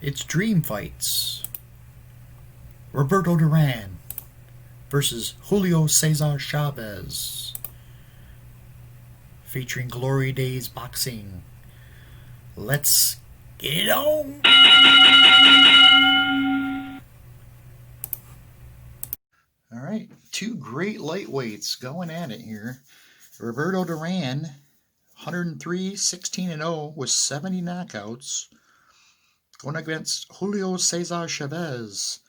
It's Dream Fights. Roberto Duran versus Julio Cesar Chavez. Featuring Glory Days Boxing. Let's get it on! Alright, two great lightweights going at it here. Roberto Duran, 103, 16-0 with 70 knockouts. Going against Julio Cesar Chavez,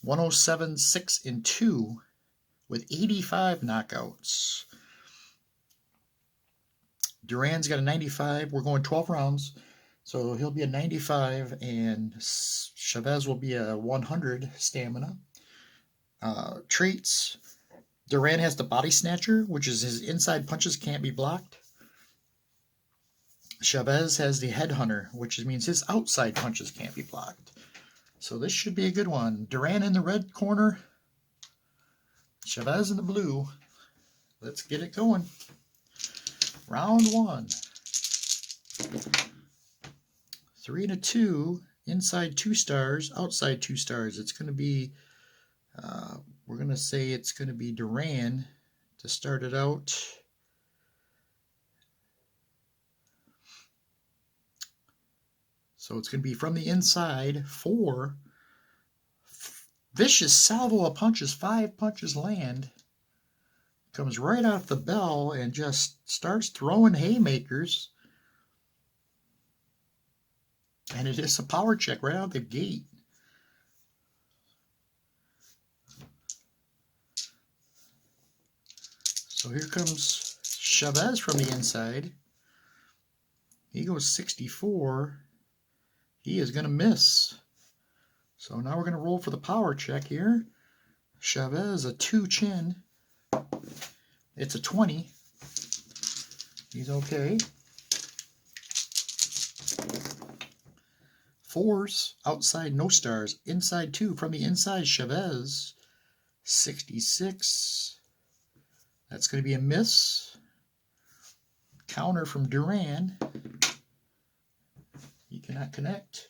107, 6-2 with 85 knockouts. Duran's got a 95. We're going 12 rounds. So he'll be a 95 and Chavez will be a 100 stamina. Traits. Duran has the body snatcher, which is his inside punches can't be blocked. Chavez has the headhunter, which means his outside punches can't be blocked. So this should be a good one. Duran in the red corner. Chavez in the blue. Let's get it going. Round one. 3-2. Inside 2 stars, outside 2 stars. It's going to be, we're going to say it's going to be Duran to start it out. So it's going to be from the inside, 4. Vicious salvo of punches, 5 punches land. Comes right off the bell and just starts throwing haymakers. And it is a power check right out the gate. So here comes Chavez from the inside. He goes 64. He is going to miss. So now we're going to roll for the power check here. Chavez, a 2 chin. It's a 20. He's okay. 4s, outside no stars. Inside 2 from the inside, Chavez. 66. That's going to be a miss. Counter from Duran. He cannot connect.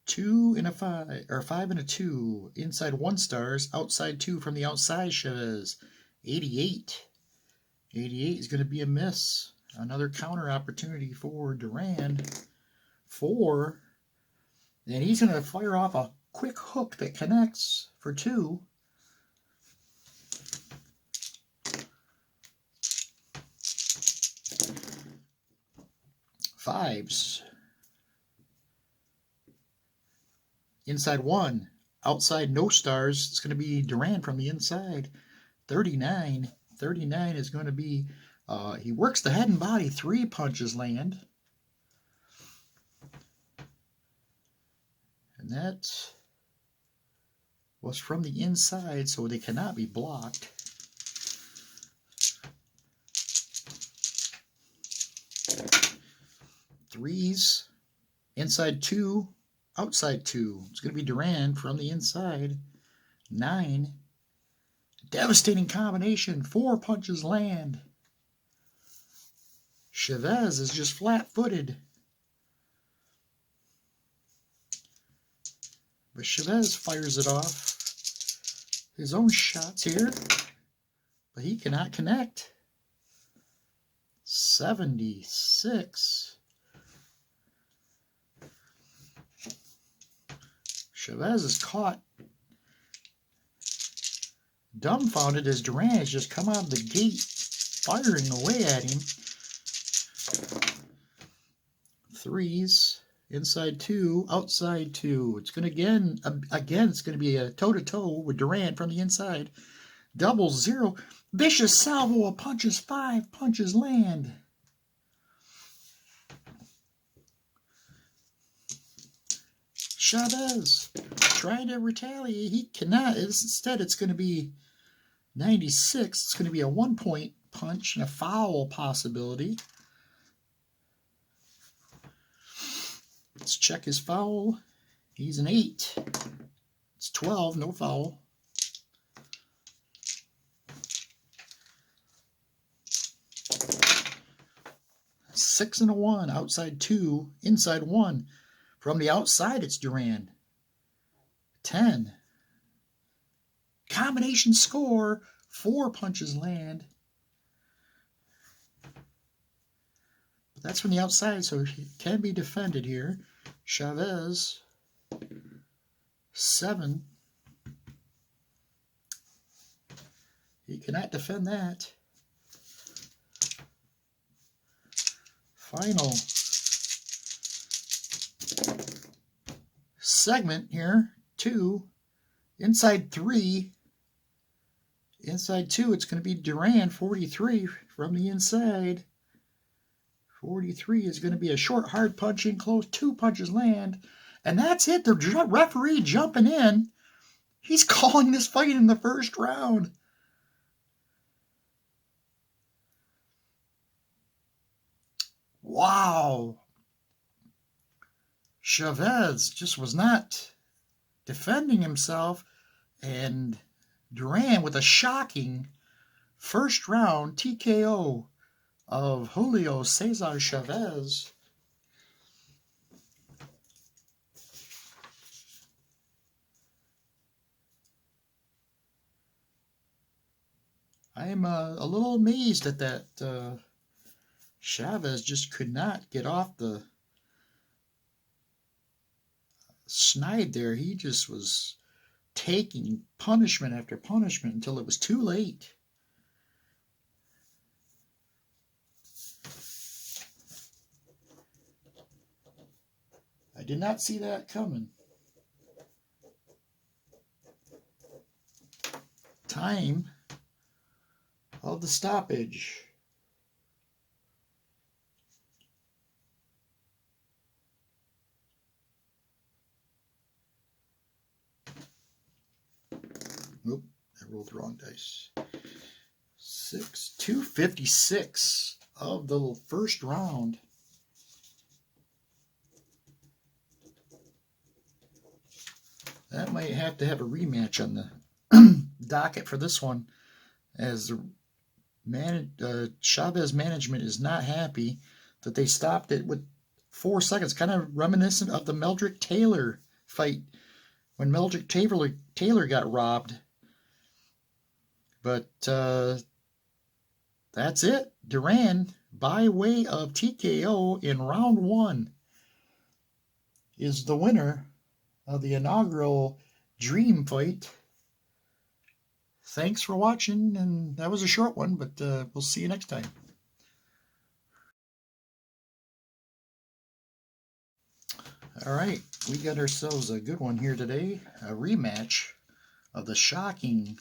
Two and a 5, or 5 and a 2. Inside 1 stars, outside 2 from the outside. Chavez, 88. 88 is going to be a miss. Another counter opportunity for Duran. 4, and he's going to fire off a quick hook that connects for 2. Fives. Inside 1, outside no stars. It's going to be Duran from the inside. 39. 39 is going to be, he works the head and body. 3 punches land. And that was from the inside, so they cannot be blocked. Threes, inside 2, outside 2. It's going to be Duran from the inside. 9. Devastating combination. 4 punches land. Chavez is just flat-footed. But Chavez fires it off. His own shots here. But he cannot connect. 76. Chavez is caught dumbfounded as Duran has just come out of the gate firing away at him. 3s, inside 2, outside 2. It's going to again it's going to be a toe-to-toe with Duran from the inside. Double 0. Vicious salvo of punches, 5 punches land. Chavez trying to retaliate. He cannot. Instead, it's going to be 96. It's going to be a 1-point punch and a foul possibility. Let's check his foul. He's an 8. It's 12, no foul. 6 and a 1, outside 2, inside 1. From the outside, it's Duran. 10. Combination score, 4 punches land. But that's from the outside, so it can be defended here. Chavez, 7. He cannot defend that. Final segment here, 2. Inside 3. Inside 2, it's going to be Duran, 43 from the inside. 43 is going to be a short, hard punch in close. 2 punches land. And that's it. The referee jumping in. He's calling this fight in the first round. Wow. Chavez just was not defending himself. And Duran with a shocking first round TKO of Julio Cesar Chavez. I am a little amazed at that. Chavez just could not get off the snide there. He just was taking punishment after punishment until it was too late. I did not see that coming. Time of the stoppage. Oop, I rolled the wrong dice. 2:56 of the first round. That might have to have a rematch on the docket for this one, as Chavez management is not happy that they stopped it with 4 seconds, kind of reminiscent of the Meldrick Taylor fight when Meldrick Taylor got robbed. But that's it. Duran, by way of TKO in round 1, is the winner of the inaugural Dream Fight. Thanks for watching, and that was a short one, but we'll see you next time. All right, we got ourselves a good one here today, a rematch of the shocking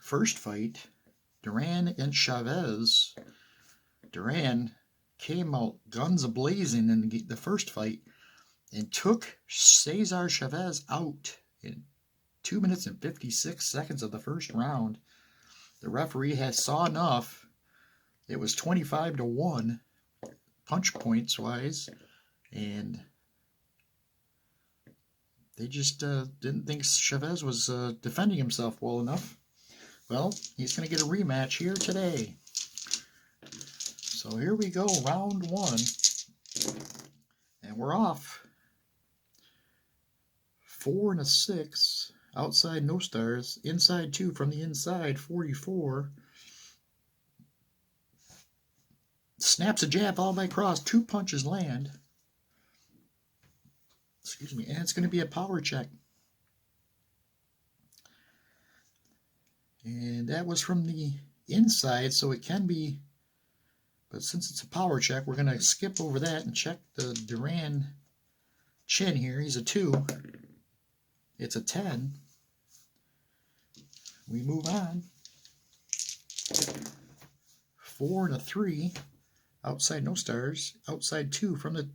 first fight, Duran and Chavez. Duran came out guns a-blazing in the first fight and took Cesar Chavez out in 2 minutes and 56 seconds of the first round. The referee had saw enough. It was 25-1 punch points wise, and they just didn't think Chavez was defending himself well enough. Well, he's going to get a rematch here today. So here we go, round 1, and we're off. 4 and a 6, outside no stars, inside 2 from the inside, 44. Snaps a jab all the way across, 2 punches land. Excuse me, and it's going to be a power check. And that was from the inside, so it can be, but since it's a power check, we're going to skip over that and check the Duran chin here. He's a 2. It's a 10. We move on. 4 and a 3. Outside no stars. Outside 2 from the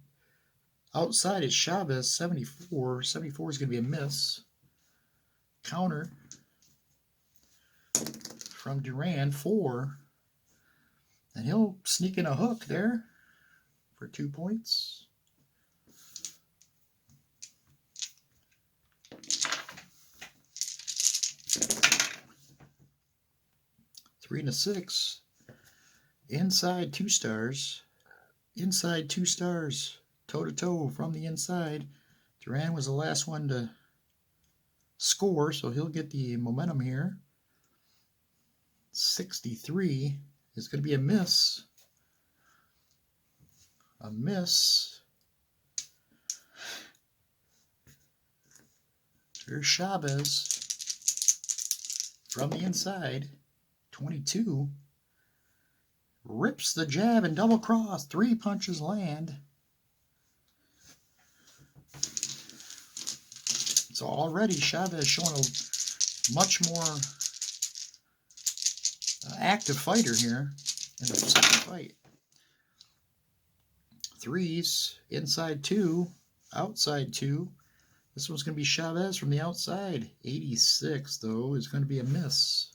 outside is Chavez, 74. 74 is going to be a miss. Counter from Duran, 4. And he'll sneak in a hook there for 2 points. Three and a 6. inside 2 stars. Inside 2 stars. Toe-to-toe from the inside. Duran was the last one to score, so he'll get the momentum here. 63 is going to be a miss. A miss. Here's Chavez from the inside. 22. Rips the jab and double cross. 3 punches land. So already Chavez showing a much more active fighter here in the second fight. 3s, inside 2, outside 2. This one's going to be Chavez from the outside. 86, though, is going to be a miss.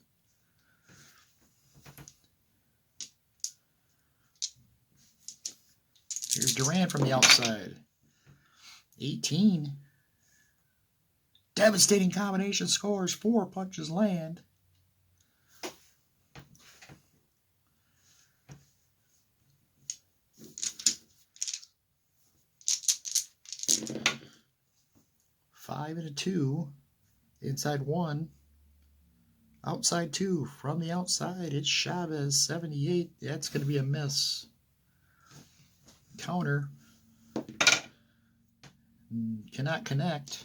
Here's Duran from the outside. 18. Devastating combination scores. 4 punches land. Five and a 2. Inside 1. Outside 2. From the outside, it's Chavez. 78. That's going to be a miss. Counter. Cannot connect.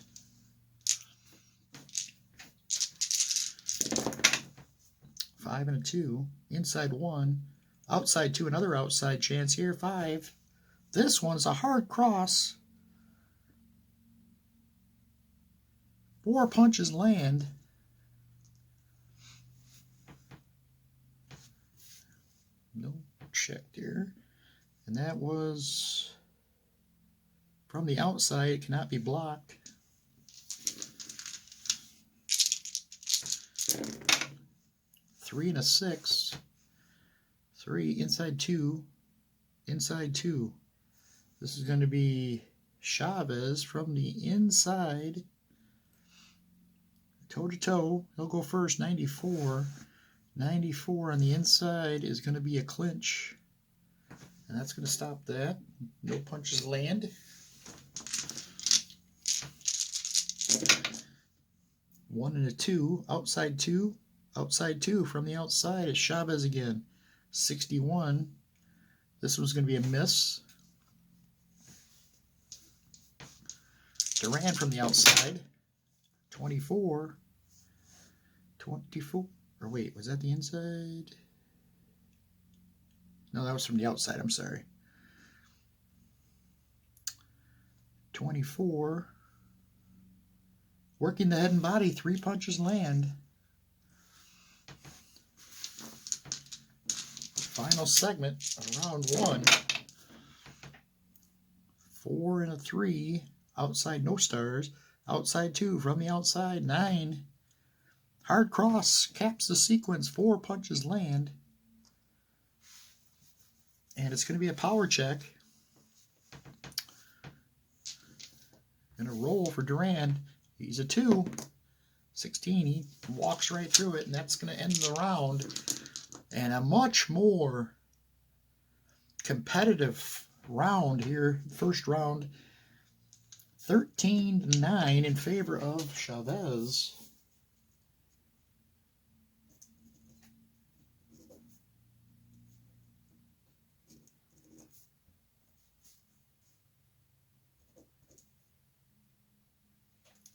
5 and a 2. Inside 1. Outside 2. Another outside chance here. 5. This one's a hard cross. 4 punches land. No check there. And that was from the outside. It cannot be blocked. 3 and a 6. 3 inside 2. Inside 2. This is going to be Chavez from the inside. Toe-to-toe. He'll go first. 94. 94 on the inside is going to be a clinch. And that's going to stop that. No punches land. 1 and a 2. Outside 2. Outside 2. From the outside is Chavez again. 61. This one's going to be a miss. Duran from the outside. 24. 24. Or wait, was that the inside? No, that was from the outside. I'm sorry. 24. Working the head and body. 3 punches land. Final segment of round 1. 4 and a 3. Outside, no stars. Outside 2. From the outside, 9. Hard cross caps the sequence. 4 punches land. And it's going to be a power check. And a roll for Duran. He's a 2. 16. He walks right through it, and that's going to end the round. And a much more competitive round here. First round. 13-9 in favor of Chavez.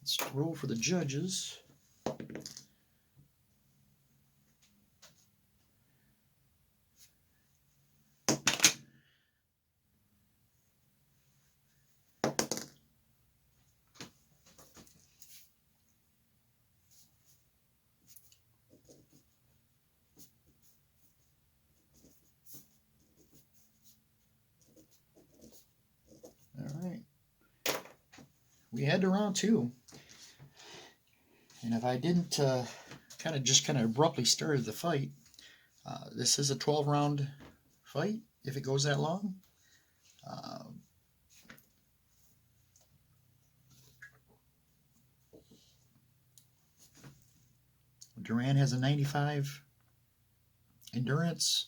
Let's roll for the judges. All right. We head to round 2. And if I didn't kind of abruptly started the fight, this is a 12-round fight if it goes that long. Duran has a 95 endurance.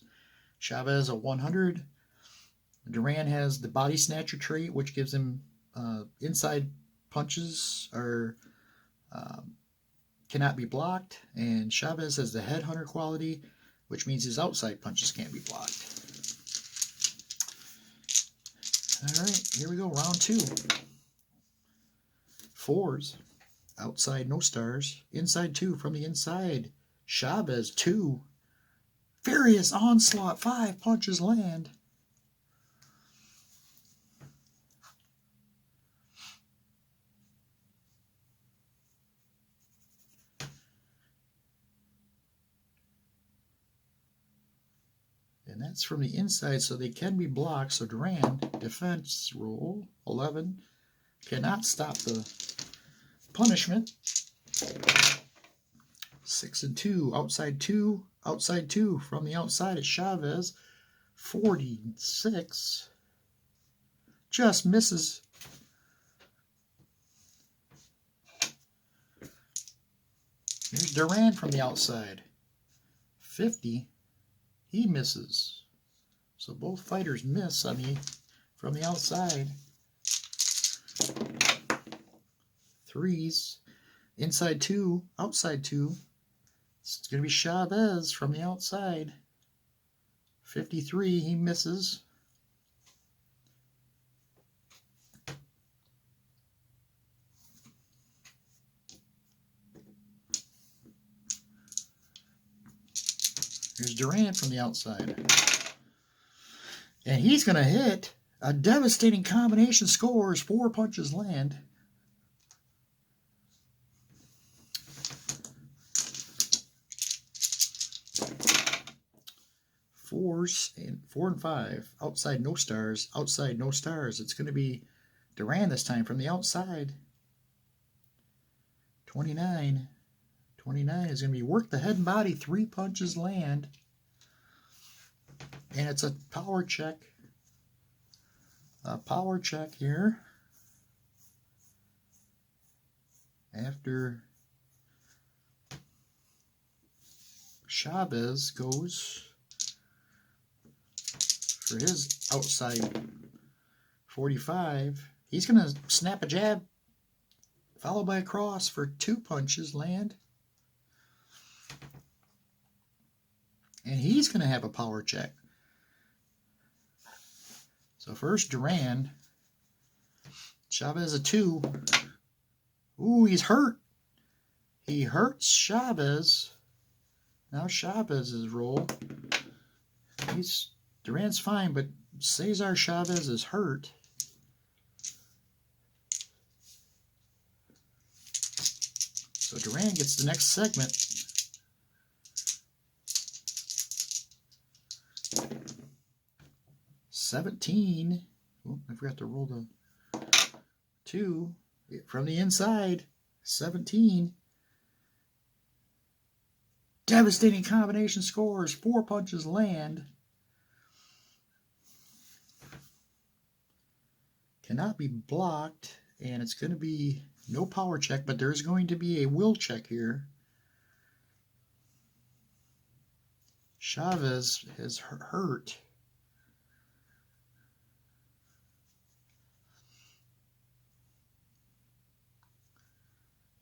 Chavez a 100. Duran has the body snatcher trait, which gives him inside punches are cannot be blocked, and Chavez has the headhunter quality, which means his outside punches can't be blocked. All right, here we go, round 2. 4s, outside no stars, inside 2 from the inside. Chavez 2, furious onslaught, 5 punches land. And that's from the inside, so they can be blocked. So Duran, defense roll, 11. Cannot stop the punishment. 6 and 2, outside 2, outside 2. From the outside at Chavez, 46. Just misses. Here's Duran from the outside, 50. He misses. So both fighters miss on from the outside. 3s, inside 2, outside 2. It's going to be Chavez from the outside. 53, he misses. Here's Duran from the outside. And he's going to hit a devastating combination, scores, 4 punches land. Fours and 4 and 5. Outside no stars. Outside no stars. It's going to be Duran this time from the outside. 29. 29 is going to be work the head and body. 3 punches land. And it's a power check. A power check here. After Chavez goes for his outside 45, he's going to snap a jab followed by a cross for 2 punches land. And he's going to have a power check. So first Duran, Chavez a 2. Ooh, he's hurt. He hurts Chavez. Now Chavez's roll. Duran's fine, but Cesar Chavez is hurt. So Duran gets the next segment. $17. Oh, I forgot to roll the 2 from the inside. 17. Devastating combination, scores, 4 punches land. Cannot be blocked, and it's going to be no power check, but there's going to be a will check here. Chavez has hurt.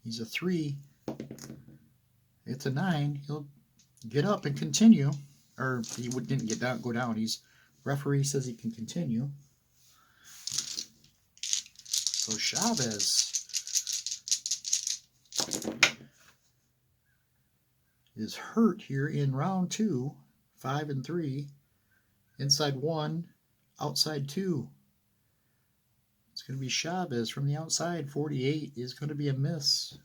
He's a 3. It's a 9. He'll get up and continue. Or he didn't go down. Referee says he can continue. So Chavez is hurt here in round 2. 5 and 3. Inside 1, outside 2. It's going to be Chavez from the outside. 48 is going to be a miss.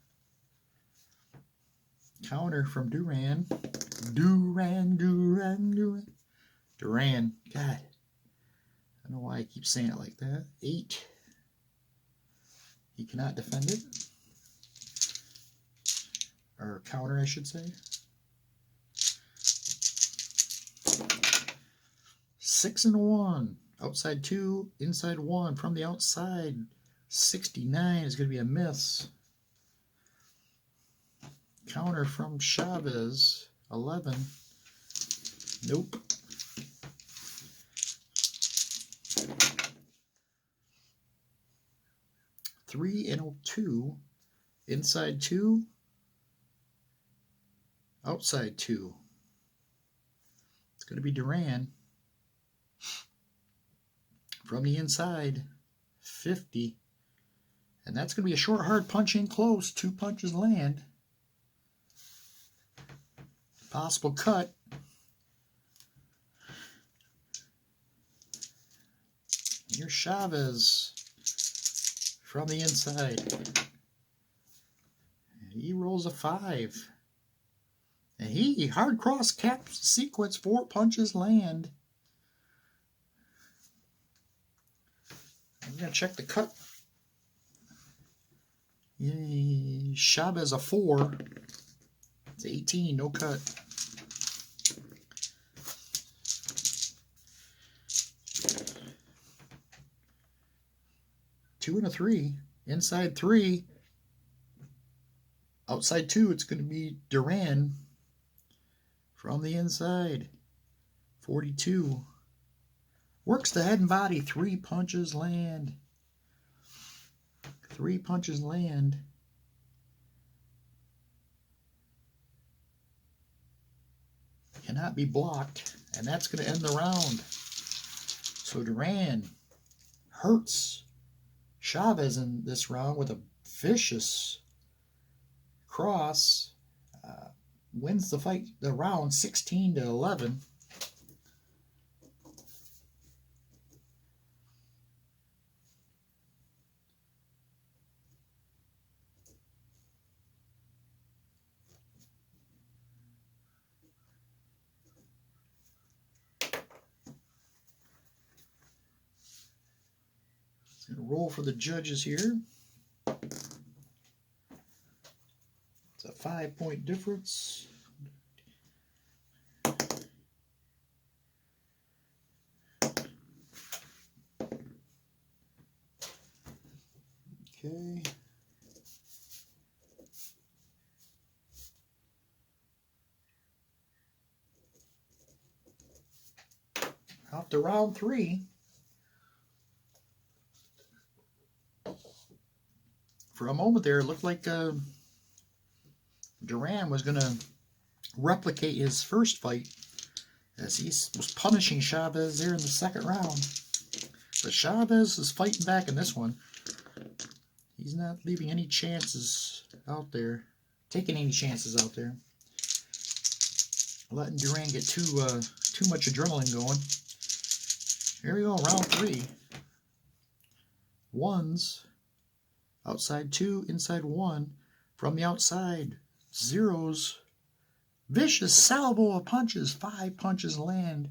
Counter from Duran. Duran. God. I don't know why I keep saying it like that. 8. He cannot defend it. Or counter, I should say. 6 and 1. Outside 2, inside 1. From the outside, 69 is going to be a miss. Counter from Chavez, 11. Nope. 3 and a 2. Inside 2. Outside 2. It's going to be Duran. From the inside, 50. And that's going to be a short, hard punch in close. 2 punches land. Possible cut. Here's Chavez from the inside. He rolls a 5. And he hard cross caps the sequence. 4 punches land. I'm going to check the cut. Chavez a 4. It's 18, no cut. Two and a 3. Inside 3. Outside 2, it's going to be Duran. From the inside, 42. Works the head and body. 3 punches land. 3 punches land. Cannot be blocked. And that's going to end the round. So Duran hurts Chavez in this round with a vicious cross. Wins the fight, the round 16-11. It's going to roll for the judges here. It's a 5-point difference. Okay. Out to round 3. For a moment there, it looked like Duran was going to replicate his first fight, as he was punishing Chavez there in the second round. But Chavez is fighting back in this one. He's not leaving any chances out there, taking any chances out there. Letting Duran get too much adrenaline going. Here we go, round 3. Ones, outside 2, inside 1. From the outside, 0s. Vicious salvo of punches. 5 punches land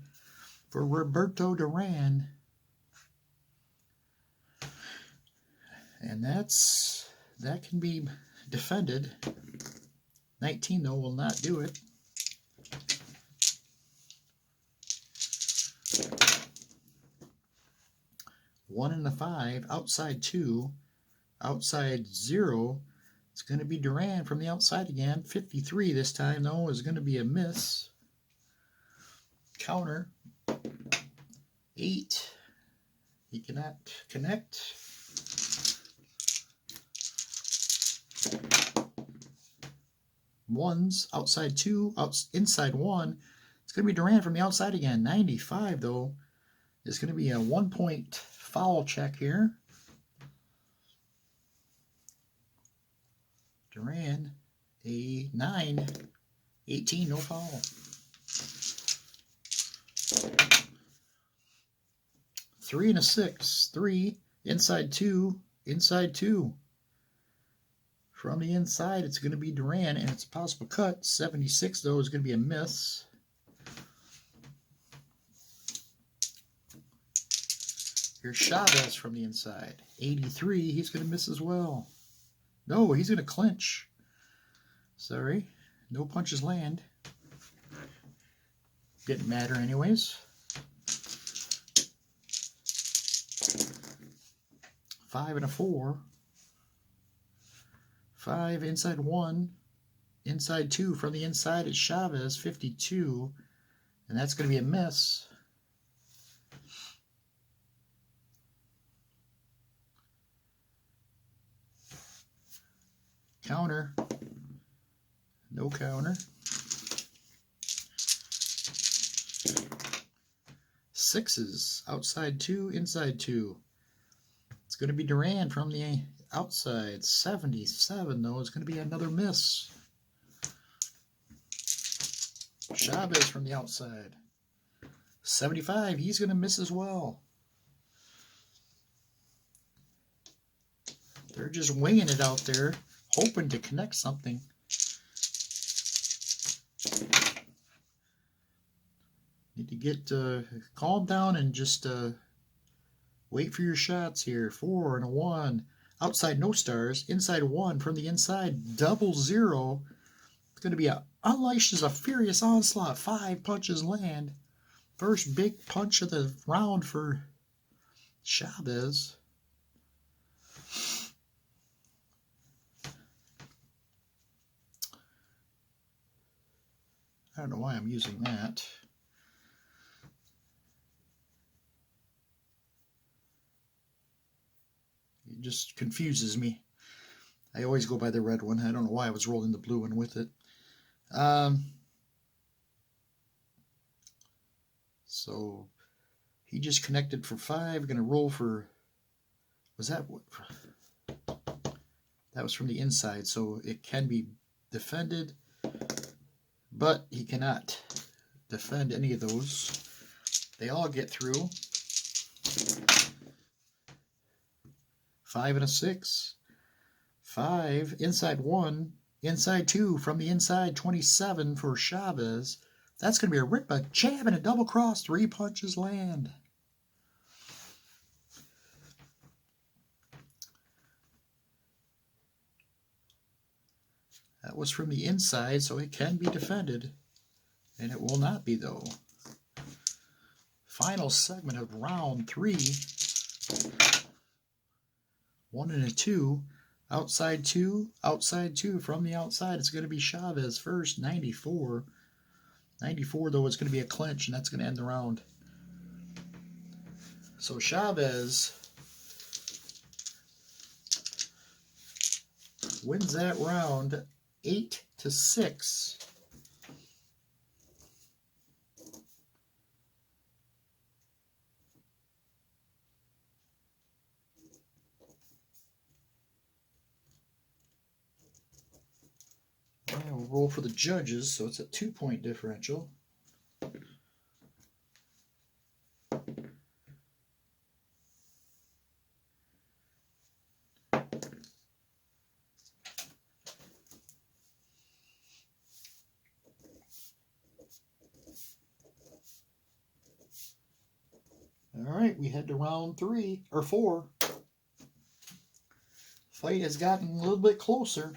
for Roberto Duran. And that can be defended. 19 though will not do it. One and a 5, outside 2, outside 0. It's going to be Duran from the outside again. 53 this time though is going to be a miss. Counter. 8. He cannot connect. Ones, outside 2, inside 1. It's going to be Duran from the outside again. 95 though is going to be a 1-point foul check here. Duran, a 9. 18, no foul. 3 and a 6. 3, inside 2, inside 2. From the inside, it's going to be Duran, and it's a possible cut. 76, though, is going to be a miss. Here's Chavez from the inside. 83, he's going to miss as well. No, he's going to clinch. Sorry, no punches land. Didn't matter anyways. 5 and a 4. 5, inside 1, inside 2. From the inside, it's Chavez, 52. And that's going to be a miss. Counter. No counter. Sixes. Outside 2, inside 2. It's going to be Duran from the outside. 77, though. It's going to be another miss. Chavez from the outside. 75. He's going to miss as well. They're just winging it out there, hoping to connect something. Need to get calm down and just wait for your shots here. 4 and a 1. Outside, no stars. Inside, 1. From the inside, double 0. It's going to be unleashes a furious onslaught. 5 punches land. First big punch of the round for Chavez. I don't know why I'm using that. It just confuses me. I always go by the red one. I don't know why I was rolling the blue one with it. So he just connected for 5. Going to roll for. Was that what? That was from the inside, so it can be defended, but he cannot defend any of those. They all get through. 5 and a 6. 5, inside 1, inside 2, from the inside, 27 for Chavez. That's going to be a rip, a jab, and a double cross. 3 punches land. That was from the inside, so it can be defended. And it will not be, though. Final segment of round 3. 1 and a 2. Outside 2. Outside 2. From the outside, it's going to be Chavez first. 94. 94, though, it's going to be a clinch, and that's going to end the round. So Chavez wins that round 8-6. And we'll roll for the judges, so it's a 2-point differential. All right, we head to round 3 or 4. Fight has gotten a little bit closer.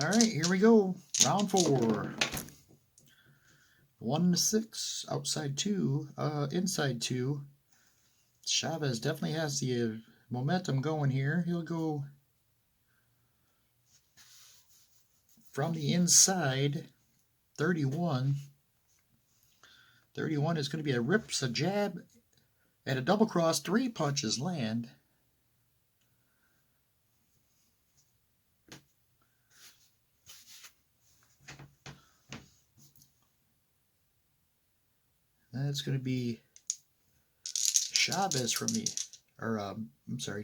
All right, here we go. Round 4. 1 to 6. Outside 2. Inside 2. Chavez definitely has the momentum going here. He'll go from the inside. 31. 31 is going to be a rips, a jab, and a double cross. 3 punches land. That's going to be Chavez from the,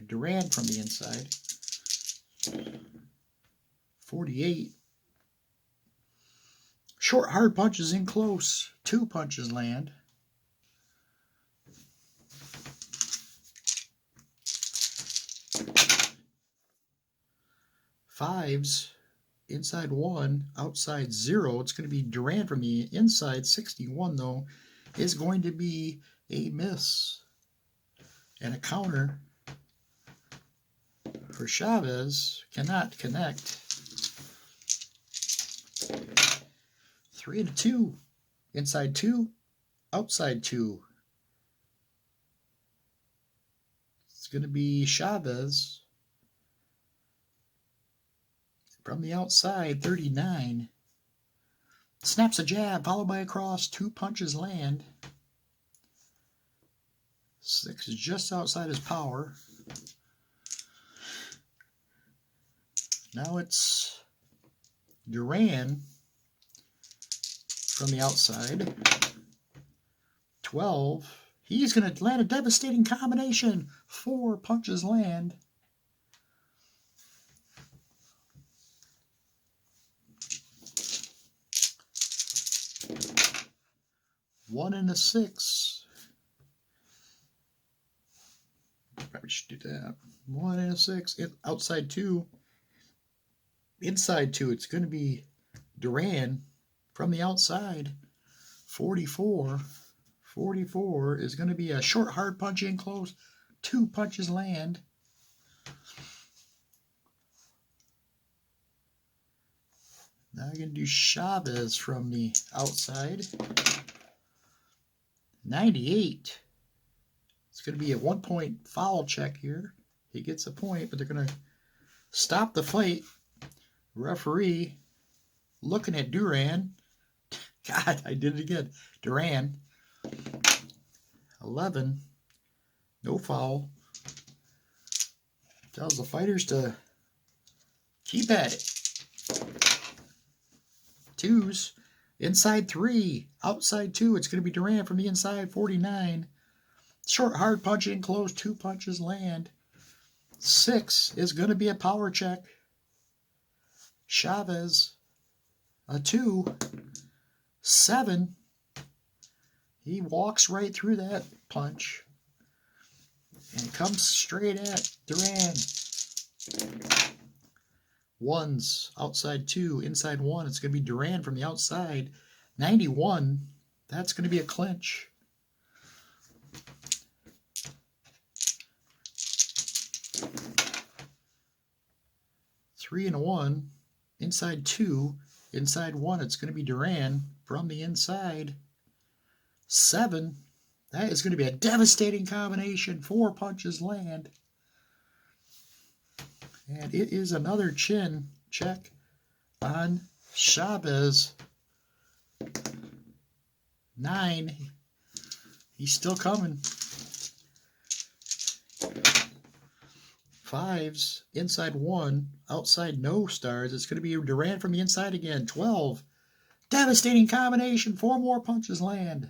Duran from the inside. 48. Short, hard punches in close. 2 punches land. Fives. Inside 1, outside 0. It's going to be Duran from the inside. 61, though, is going to be a miss. And a counter for Chavez. Cannot connect. 3 and a 2. Inside 2, outside 2. It's going to be Chavez. From the outside, 39. Snaps a jab, followed by a cross. 2 punches land. 6 is just outside his power. Now it's Duran from the outside. 12. He's going to land a devastating combination. 4 punches land. One and a 6. Probably should do that. 1 and a 6. Outside 2. Inside 2. It's going to be Duran from the outside. 44. 44 is going to be a short, hard punch in close. 2 punches land. Now I'm going to do Chavez from the outside. 98. It's going to be a 1-point foul check here. He gets a point, but they're going to stop the fight. Referee looking at Duran. God, I did it again. Duran. 11. No foul. Tells the fighters to keep at it. 2s. Inside 3. Outside 2. It's going to be Duran from the inside. 49. Short, hard punch in close. 2 punches land. 6 is going to be a power check. Chavez. A 2. 7. He walks right through that punch and comes straight at Duran. 1s. Outside 2. Inside 1. It's going to be Duran from the outside. 91. That's going to be a clinch. Three and a 1. Inside 2. Inside 1. It's going to be Duran from the inside. 7. That is going to be a devastating combination. 4 punches land. And it is another chin check on Chavez. 9. He's still coming. 5s. Inside 1. Outside no stars. It's going to be Duran from the inside again. 12. Devastating combination. 4 more punches land.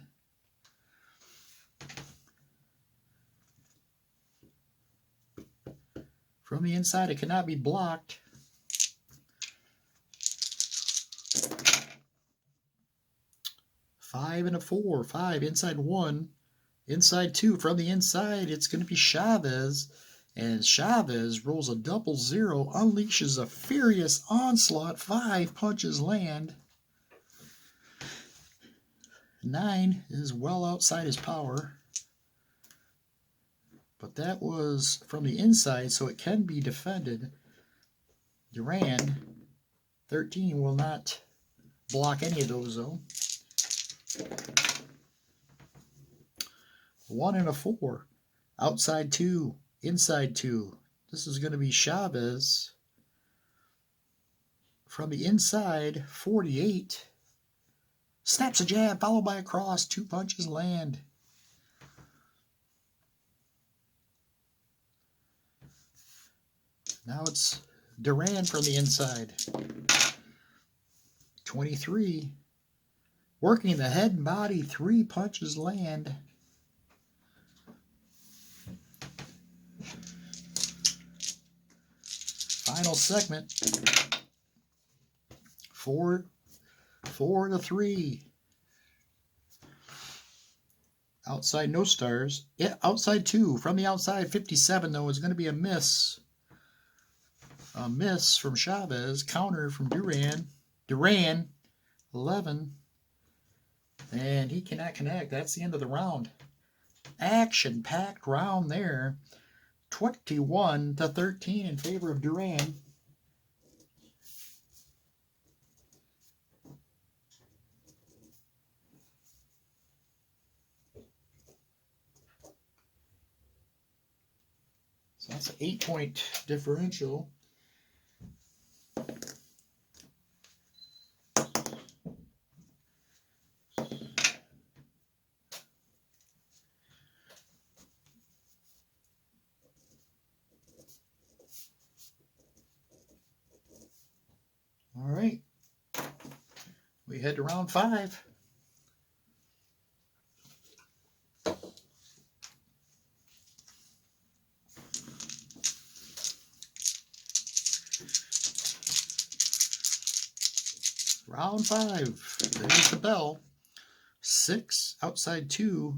From the inside, it cannot be blocked. 5 and a 4. 5 inside 1. Inside 2. From the inside, it's going to be Chavez. And Chavez rolls a 0-0, unleashes a furious onslaught. 5 punches land. 9 is well outside his power. But that was from the inside, so it can be defended. Duran, 13, will not block any of those, though. 1 and a 4. Outside 2. Inside 2. This is going to be Chavez. From the inside, 48. Snaps a jab, followed by a cross. 2 punches land. Now it's Duran from the inside. 23. Working the head and body. 3 punches land. Final segment. 4 to 3. Outside no stars. Yeah, outside 2. From the outside, 57 though is going to be a miss. A miss from Chavez. Counter from Duran. Duran, 11. And he cannot connect. That's the end of the round. Action-packed round there. 21 to 13 in favor of Duran. So that's an 8-point differential. All right. We head to round 5. Round 5. There's the bell. 6 outside 2,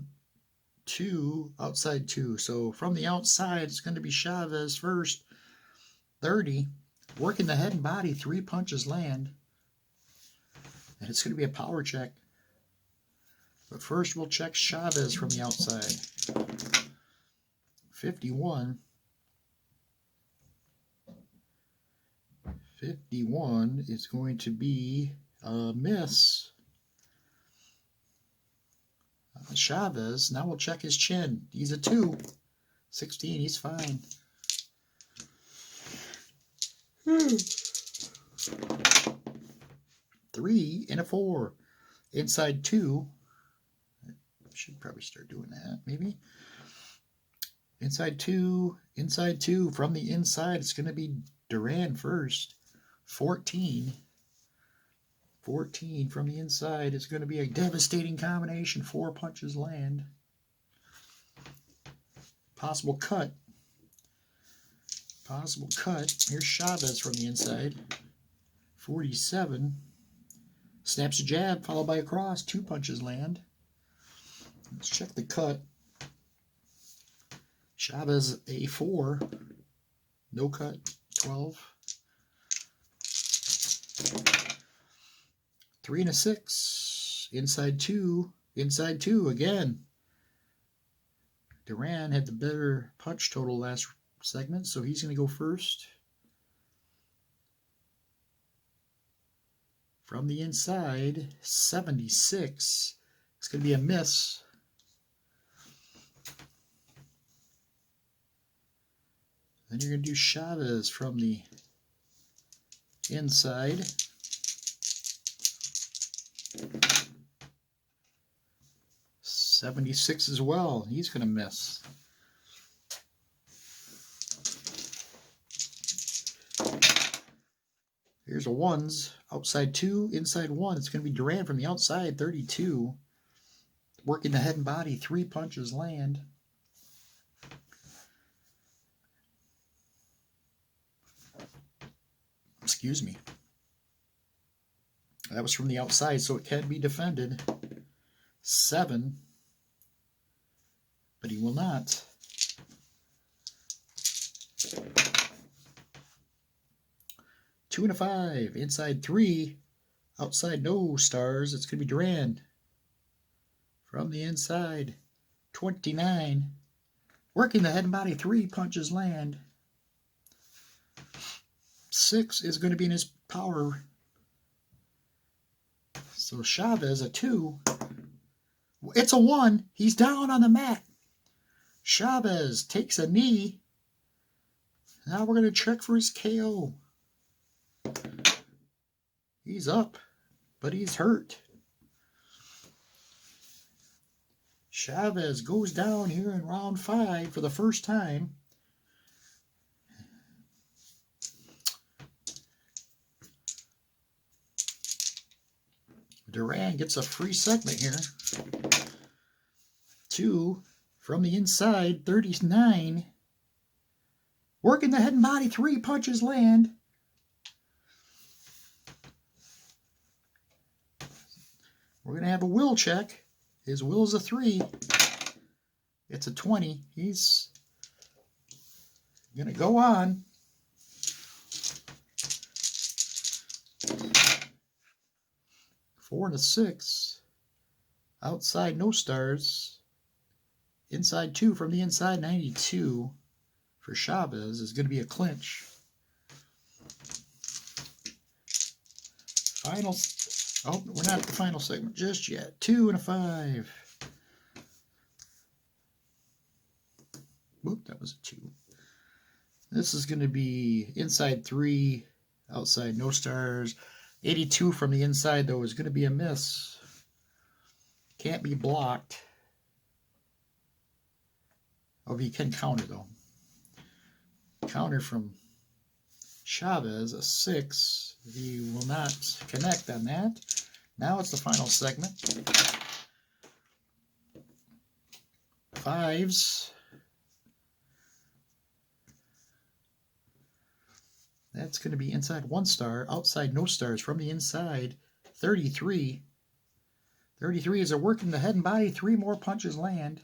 2 outside 2. So from the outside, it's going to be Chavez first. 30. Working the head and body. 3 punches land. And it's going to be a power check. But first, we'll check Chavez from the outside. 51. 51 is going to be a miss. Chavez. Now we'll check his chin. He's a 2. 16. He's fine. 3 and a 4. Inside 2. Should probably start doing that, maybe. Inside 2. Inside 2. From the inside, it's going to be Duran first. 14. 14 from the inside is going to be a devastating combination. 4 punches land. Possible cut. Possible cut. Here's Chavez from the inside. 47. Snaps a jab, followed by a cross. 2 punches land. Let's check the cut. Chavez a 4. No cut. 12. 3 and a 6. Inside 2. Inside 2 again. Duran had the better punch total last segment, so he's going to go first. From the inside, 76. It's going to be a miss. Then you're going to do Chavez from the inside. 76 as well. He's going to miss. Here's a 1s. Outside 2, inside 1. It's going to be Duran from the outside. 32. Working the head and body. 3 punches land. Excuse me. That was from the outside, so it can be defended. 7. But he will not. Two and a 5. Inside 3. Outside no stars. It's going to be Duran. From the inside. 29. Working the head and body. 3 punches land. 6 is going to be in his power. So Chavez a 2. It's a 1. He's down on the mat. Chavez takes a knee. Now we're going to check for his KO. He's up, but he's hurt. Chavez goes down here in round 5 for the first time. Duran gets a free segment here. 2 from the inside, 39. Working the head and body, 3 punches land. We're going to have a will check. His will is a 3. It's a 20. He's going to go on. Four and a 6. Outside, no stars. Inside 2 from the inside, 92. For Chavez is going to be a clinch. Final. Oh, we're not at the final segment just yet. 2 and a 5. Whoop, that was a 2. This is going to be inside 3, outside no stars. 82 from the inside, though, is going to be a miss. Can't be blocked. Oh, you can counter, though. Counter from Chavez, a 6. He will not connect on that. Now it's the final segment. 5s. That's going to be inside 1 star, outside no stars. From the inside, 33. 33 is a work in the head and body. 3 more punches land.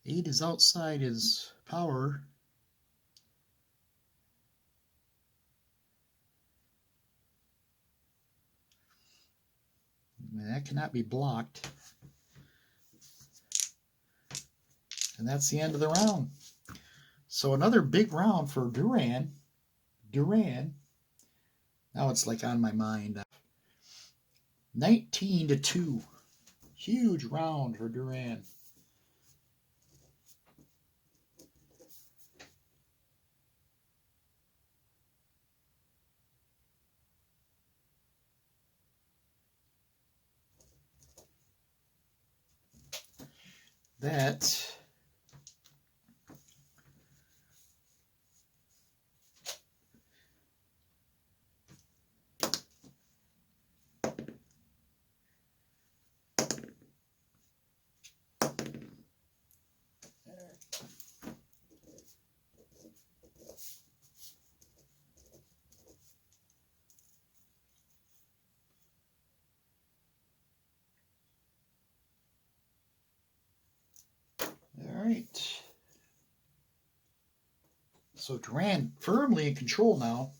8 is outside his power. And that cannot be blocked. And that's the end of the round. So another big round for Duran. Now it's like on my mind. 19-2. Huge round for Duran. That all right. So Duran firmly in control now.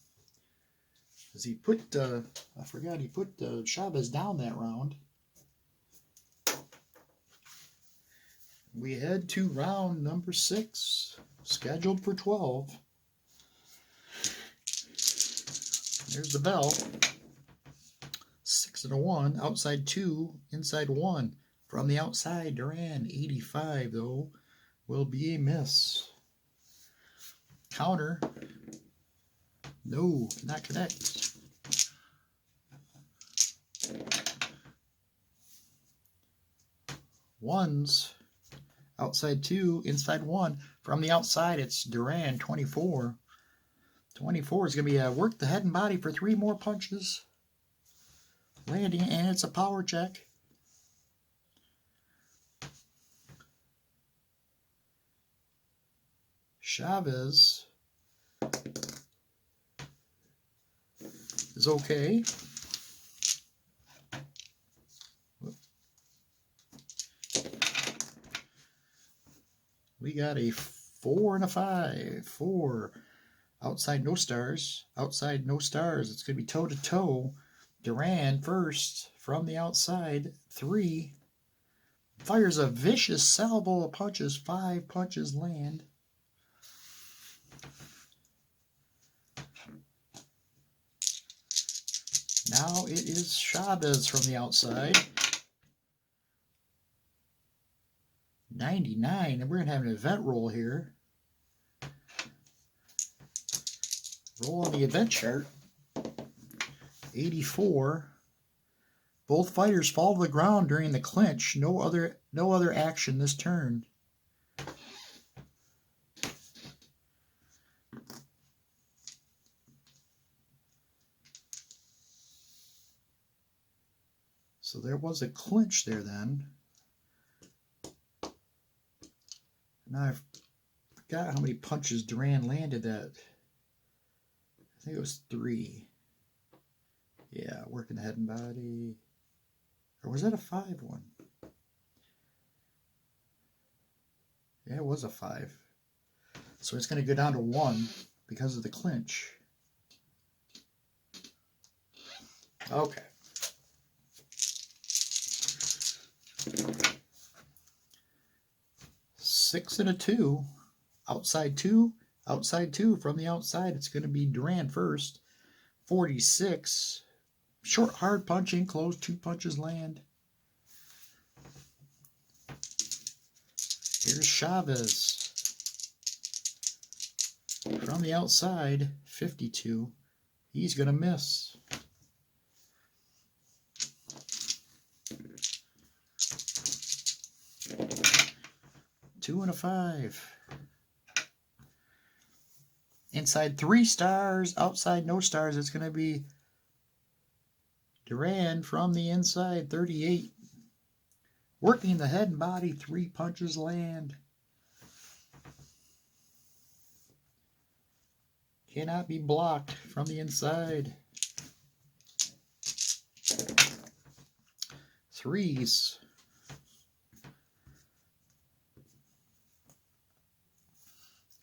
As he put, I forgot he put Chavez down that round. We head to round number 6, scheduled for 12. There's the bell. 6 and a 1, outside 2, inside 1. From the outside, Duran, 85 though, will be a miss. Counter. No, cannot connect. Ones. Outside 2, inside 1. From the outside, it's Duran, 24. 24 is going to be a work the head and body for 3 more punches. Landing, and it's a power check. Chavez is okay. We got a 4 and a 5. 4. Outside no stars. Outside no stars. It's going to be toe to toe. Duran first from the outside. 3. Fires a vicious salvo of punches. 5 punches land. Now it is Chavez from the outside. 99, and we're going to have an event roll here. Roll on the event chart. 84. Both fighters fall to the ground during the clinch. No other action this turn. So there was a clinch there then. Now I forgot how many punches Duran landed at. I think it was 3. Yeah, working the head and body. Or was that a 5 one? Yeah, it was a 5. So it's going to go down to 1 because of the clinch. Okay. Six and a 2. Outside 2. Outside 2. From the outside, it's going to be Duran first. 46. Short, hard punching. Close. 2 punches land. Here's Chavez. From the outside, 52. He's going to miss. Two and a 5. Inside 3 stars, outside no stars. It's going to be Duran from the inside, 38. Working the head and body, 3 punches land. Cannot be blocked from the inside. 3s.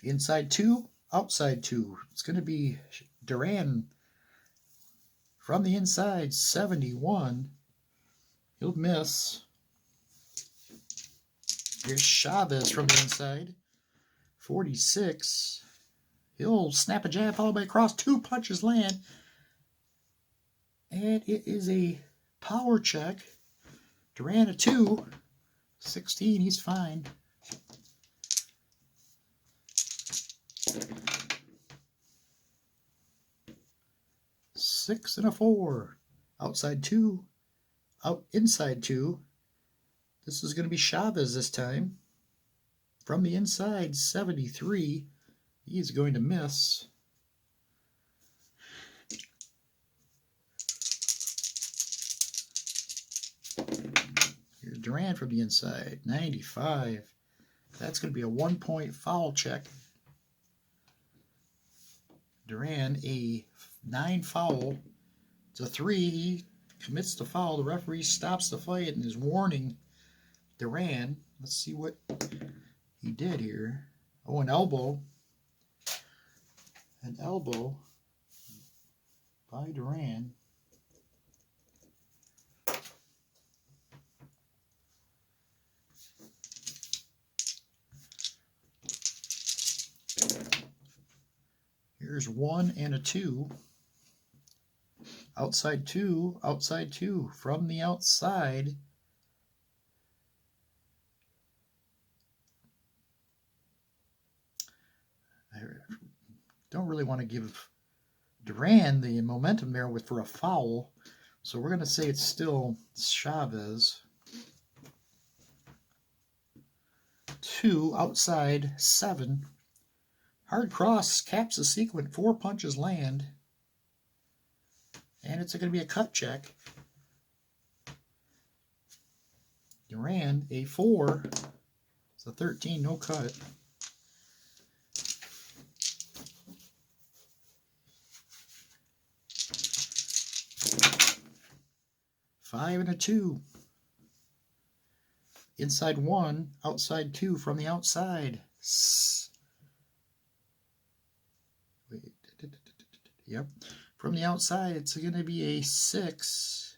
Inside 2, outside 2. It's going to be Duran from the inside, 71. He'll miss. Here's Chavez from the inside, 46. He'll snap a jab followed by a cross. 2 punches land. And it is a power check. Duran a 2. 16. He's fine. Six and a 4. Outside 2. Inside 2. This is going to be Chavez this time. From the inside, 73. He's going to miss. Here's Duran from the inside, 95. That's going to be a 1-point foul check. Duran, a 9 foul. It's a 3. He commits the foul. The referee stops the fight and is warning Duran. Let's see what he did here. Oh, an elbow. An elbow by Duran. Here's 1 and a 2. Outside 2, outside 2. From the outside. I don't really want to give Duran the momentum there for a foul. So we're going to say it's still Chavez. 2, outside 7. Hard cross caps the sequence. 4 punches land. And it's going to be a cut check. Duran, a 4. It's a 13, no cut. Five and a 2. Inside 1, outside 2 from the outside. Wait. Yep. From the outside, it's going to be a 6.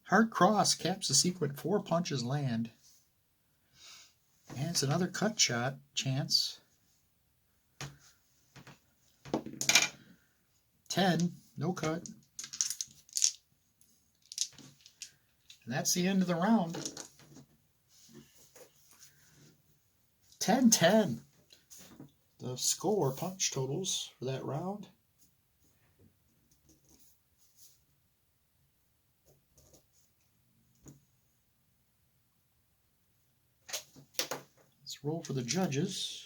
Hard cross caps the sequence. 4 punches land. And it's another cut shot chance. 10, no cut. And that's the end of the round. 10-10. The score punch totals for that round. Let's roll for the judges.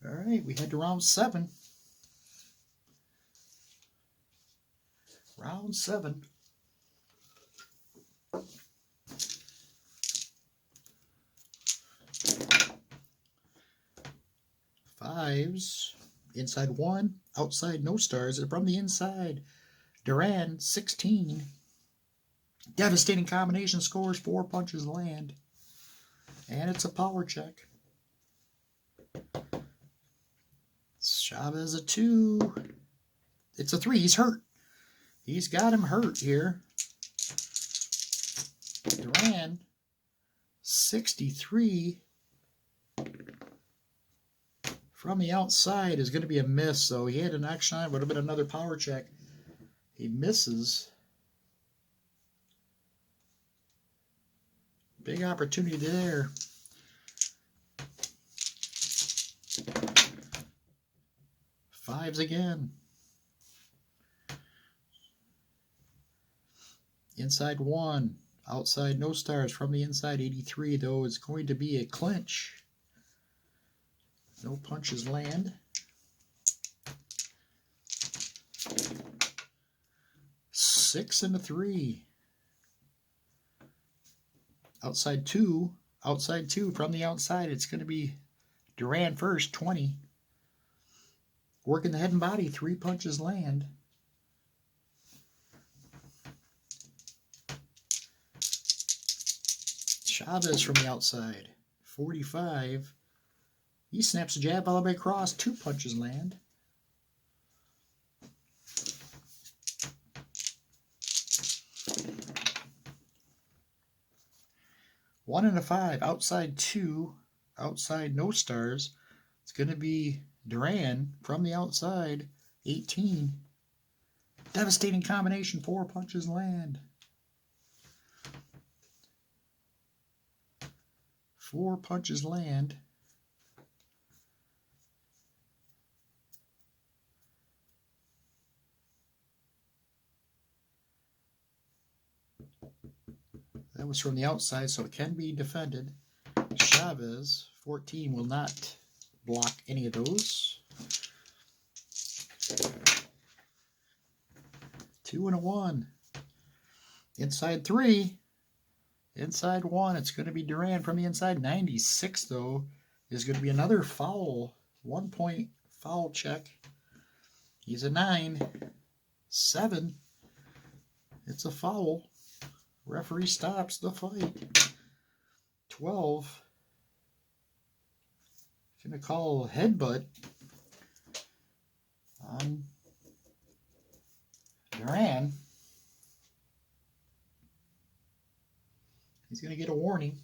All right, we head to round 7. Round 7. Fives. Inside 1, outside no stars. And from the inside, Duran, 16. Devastating combination, scores 4 punches land. And it's a power check. Chavez, a 2. It's a 3. He's hurt. He's got him hurt here. Duran, 63. From the outside is going to be a miss. So he had an action on it. Would have been another power check. He misses. Big opportunity there. Fives again. Inside 1. Outside no stars. From the inside 83, though, it's going to be a clinch. No punches land. 6 and a 3. Outside 2. Outside 2. From the outside, it's going to be Duran first, 20. Working the head and body, 3 punches land. Chavez from the outside, 45. He snaps a jab followed by a cross, 2 punches land. One and a 5, outside 2, outside no stars. It's going to be Duran from the outside, 18. Devastating combination, 4 punches land. 4 punches land. That was from the outside, so it can be defended. Chavez, 14, will not block any of those. 2 and a 1. Inside 3. Inside 1. It's going to be Duran from the inside. 96, though, is going to be another foul. 1-point foul check. He's a 9. 7. It's a foul. Referee stops the fight. 12. Going to call headbutt on Duran. He's going to get a warning.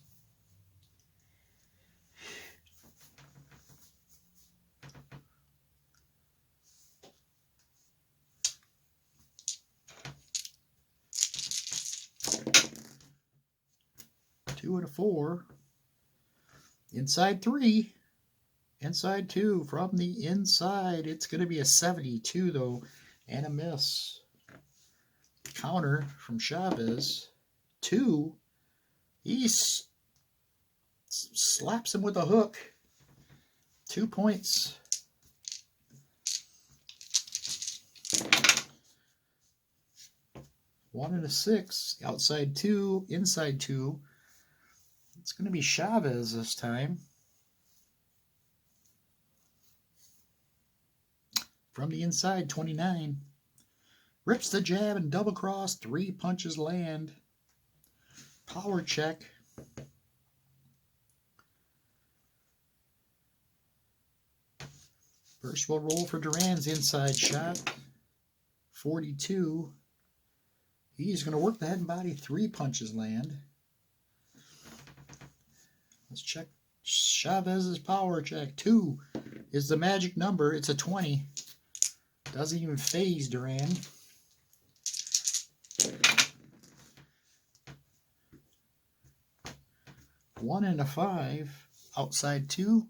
Two and a 4. Inside 3. Inside 2. From the inside, it's going to be a 72, though, and a miss. Counter from Chavez. 2. He slaps him with a hook. 2 points. One and a 6. Outside 2. Inside 2. It's going to be Chavez this time. From the inside, 29. Rips the jab and double cross. 3 punches land. Power check. First will roll for Duran's inside shot. 42. He's going to work the head and body. 3 punches land. Let's check Chavez's power check. 2 is the magic number. It's a 20. Doesn't even phase Duran. One and a 5. Outside 2.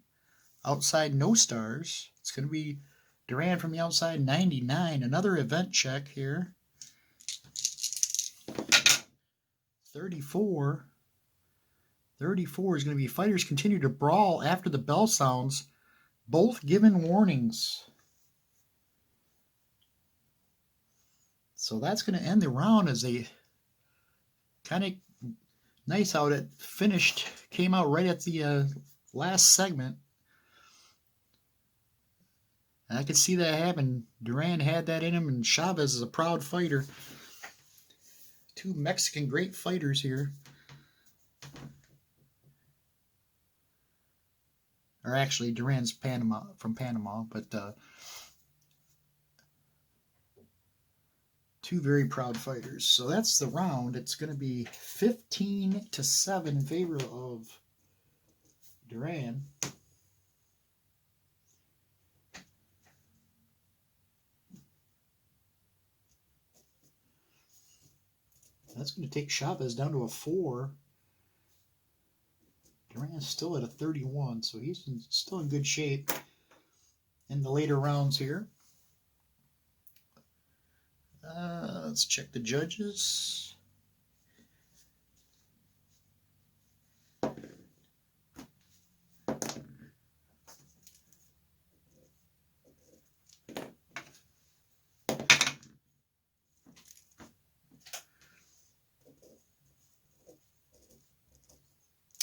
Outside no stars. It's going to be Duran from the outside, 99. Another event check here. 34. 34 is going to be fighters continue to brawl after the bell sounds. Both given warnings. So that's going to end the round as a kind of nice how it finished. Came out right at the last segment. I could see that happen. Duran had that in him, and Chavez is a proud fighter. Two Mexican great fighters here. Or actually, Duran's from Panama, but two very proud fighters. So that's the round. It's going to be 15-7 in favor of Duran. That's going to take Chavez down to a 4. Duran's still at a 31, so he's still in good shape in the later rounds here. Let's check the judges.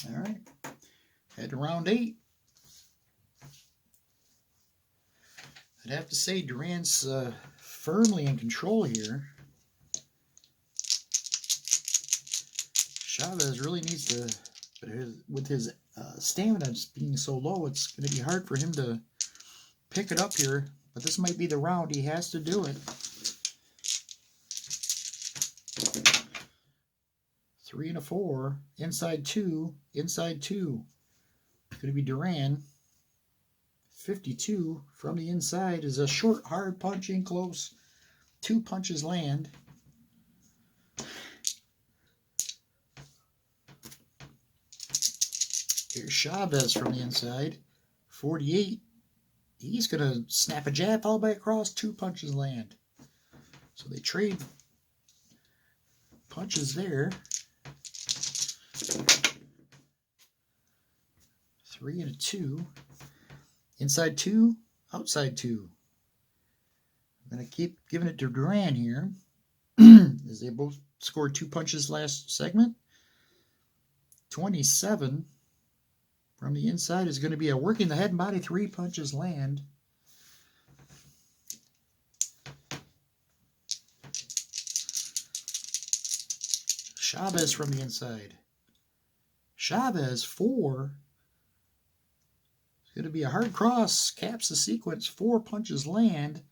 All right, head to round 8. I'd have to say Duran's firmly in control here. Chavez really needs to, but with his stamina being so low, it's going to be hard for him to pick it up here. But this might be the round. He has to do it. 3 and a 4. Inside 2. Inside 2. It's going to be Duran. 52 from the inside is a short, hard punch in close. 2 punches land. Here's Chavez from the inside. 48. He's going to snap a jab all the way across. 2 punches land. So they trade punches there. 3 and a 2. Inside 2, outside 2. I'm going to keep giving it to Duran here. As they both scored 2 punches last segment. 27 from the inside is going to be a working the head and body. 3 punches land. Chavez from the inside. Chavez 4. It's going to be a hard cross. Caps the sequence. 4 punches land.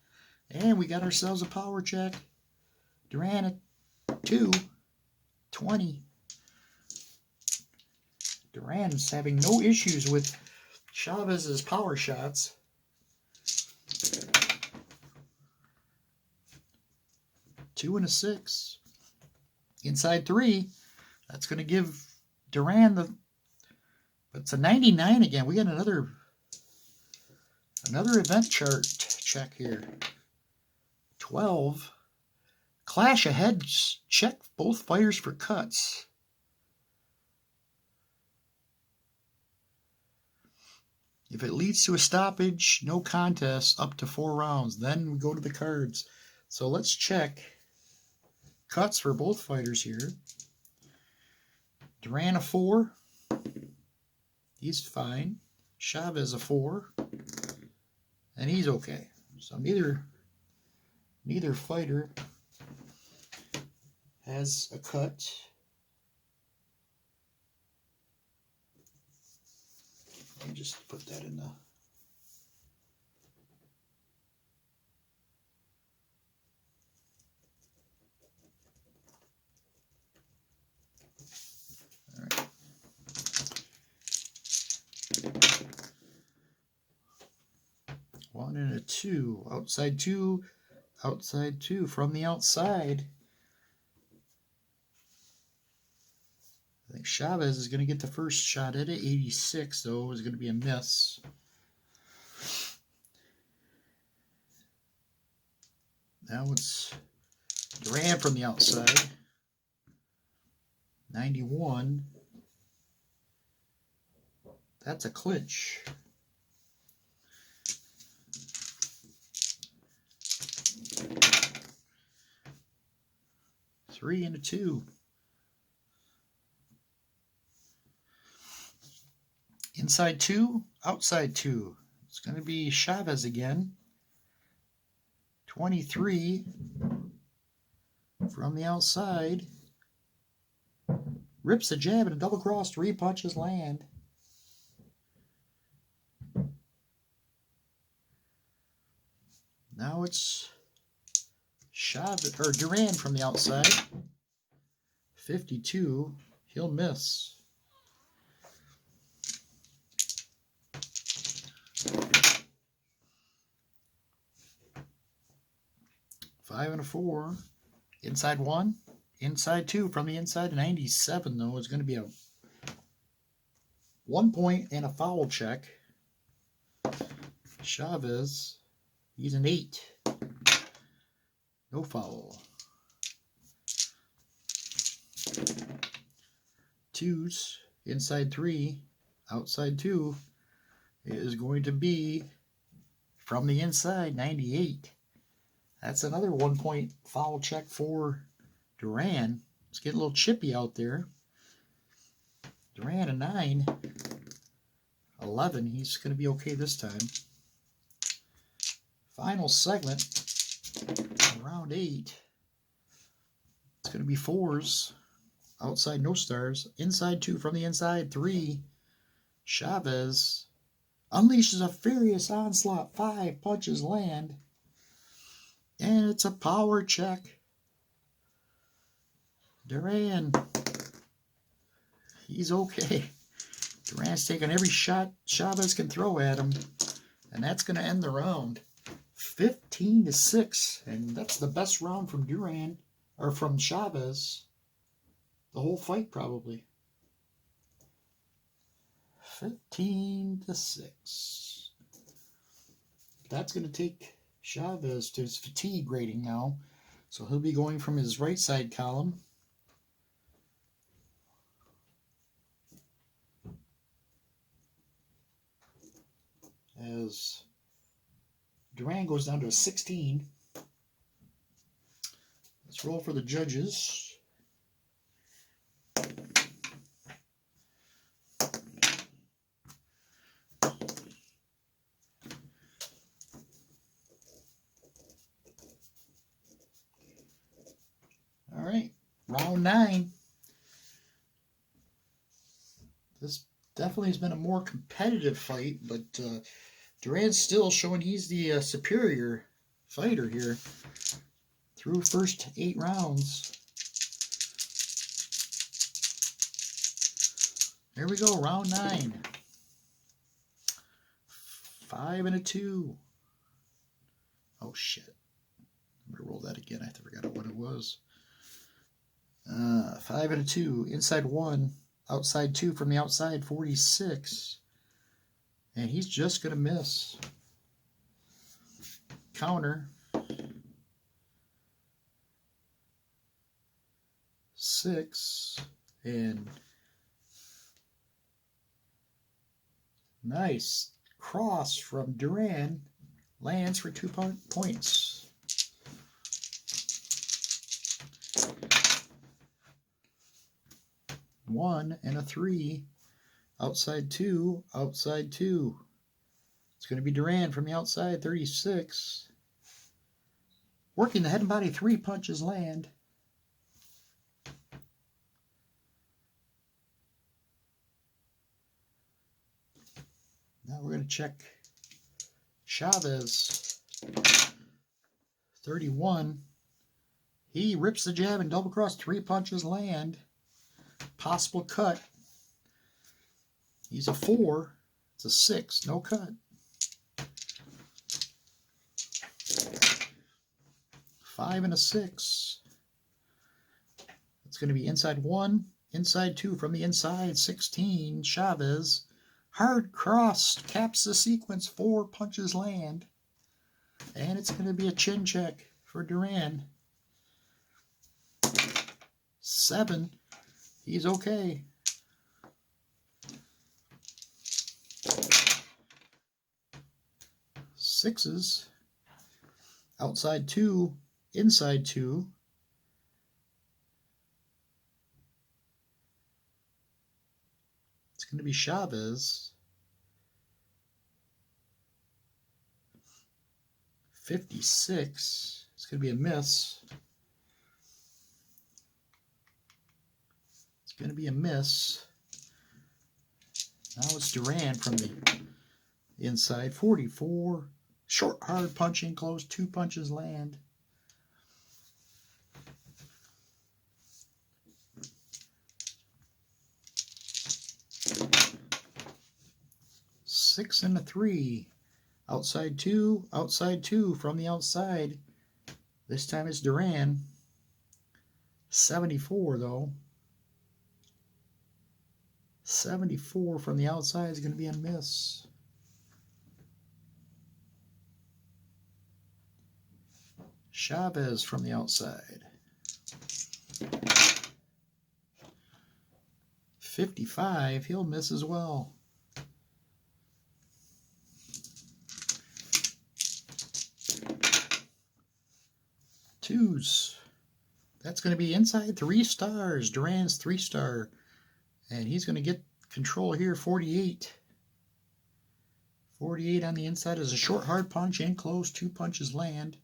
And we got ourselves a power check. Duran at 2. 20. Duran's having no issues with Chavez's power shots. Two and a 6. Inside 3. That's going to give Duran the... But it's a 99 again. We got another event chart check here. 12. Clash of heads. Check both fighters for cuts. If it leads to a stoppage, no contest, up to 4 rounds. Then we go to the cards. So let's check cuts for both fighters here. Duran a 4. He's fine. Chavez a 4. And he's okay. So neither fighter has a cut. Let me just put that in the... All right. One and a 2. Outside 2. Outside 2. From the outside. I think Chavez is going to get the first shot at it. 86, though, is going to be a miss. Now it's Duran from the outside. 91. That's a clinch. Three and a 2. Inside 2, outside 2. It's going to be Chavez again. 23 from the outside. Rips the jab and a double cross. 3 punches land. Now it's Chavez or Duran from the outside. 52. He'll miss. Five and a 4. Inside 1. Inside 2 from the inside. 97 though is going to be a 1 point and a foul check. Chavez, he's an 8. No foul. 2s, inside 3, outside 2 is going to be from the inside, 98. That's another 1 point foul check for Duran. It's getting a little chippy out there. Duran a 9. 11. He's going to be okay this time. Final segment, round 8. It's going to be 4s. Outside, no stars. Inside 2 from the inside, 3. Chavez unleashes a furious onslaught. 5 punches land. And it's a power check. Duran, he's okay. Duran's taking every shot Chavez can throw at him. And that's going to end the round. 15-6. And that's the best round from Duran, or from Chavez. The whole fight, probably. 15-6. That's going to take Chavez to his fatigue rating now. So he'll be going from his right side column. As Duran goes down to a 16. Let's roll for the judges. All right, round 9. This definitely has been a more competitive fight, but Duran's still showing he's the superior fighter here through first 8 rounds. There we go, round 9. 5 and a 2. Oh shit! I'm gonna roll that again. I forgot what it was. 5 and a 2. Inside 1. Outside 2 from the outside. 46. And he's just going to miss. Counter. 6. And nice cross from Duran. Lands for 2 points. One and a 3. Outside 2. Outside 2. It's going to be Duran from the outside. 36. Working the head and body. 3 punches land. Now we're going to check Chavez. 31. He rips the jab and double cross. 3 punches land. Possible cut. He's a 4. It's a 6. No cut. 5 and a 6. It's going to be inside 1. Inside 2 from the inside. 16. Chavez. Hard cross. Caps the sequence. 4 punches land. And it's going to be a chin check for Duran. 7. He's okay. 6s. Outside 2. Inside 2. It's going to be Chavez. 56. It's going to be a miss. It's going to be a miss. Now it's Duran from the inside. 44. Short, hard punching, close. 2 punches land. Six and a 3. Outside 2, outside 2 from the outside. This time it's Duran. 74 though. 74 from the outside is going to be a miss. Chavez from the outside. 55, he'll miss as well. Twos. That's going to be inside 3 stars. Duran's 3-star. And he's going to get control here. 48. 48 on the inside is a short, hard punch. In close. 2 punches land.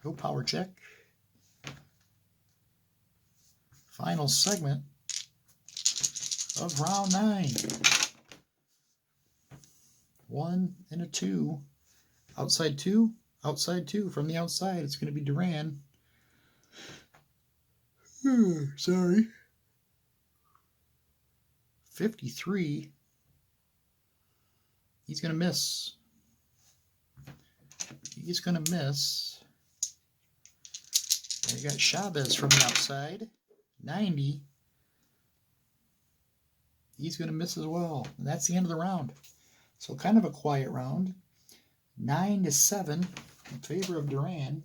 Go power check. Final segment of round 9. 1 and a 2. Outside 2. Outside 2. From the outside, it's going to be Duran. Sorry. 53. He's going to miss. He's going to miss. And you got Chavez from the outside. 90. He's going to miss as well. And that's the end of the round. So kind of a quiet round. 9-7 in favor of Duran.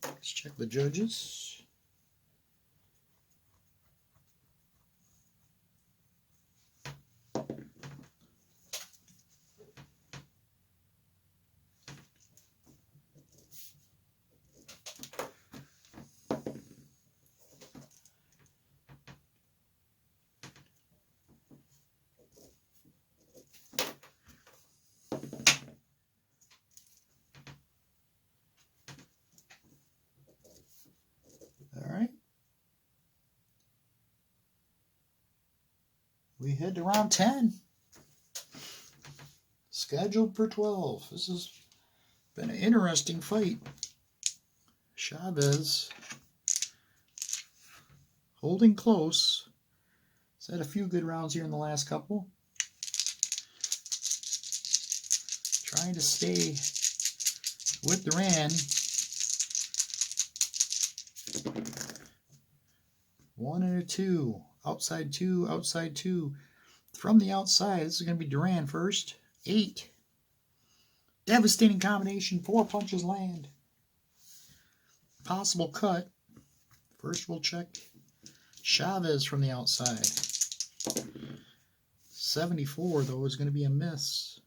Let's check the judges. We head to round 10. Scheduled for 12. This has been an interesting fight. Chavez holding close. He's had a few good rounds here in the last couple. Trying to stay with Duran. 1 and a 2. Outside 2, outside 2. From the outside, this is going to be Duran first. 8. Devastating combination. 4 punches land. Possible cut. First we'll check Chavez from the outside. 74, though, is going to be a miss.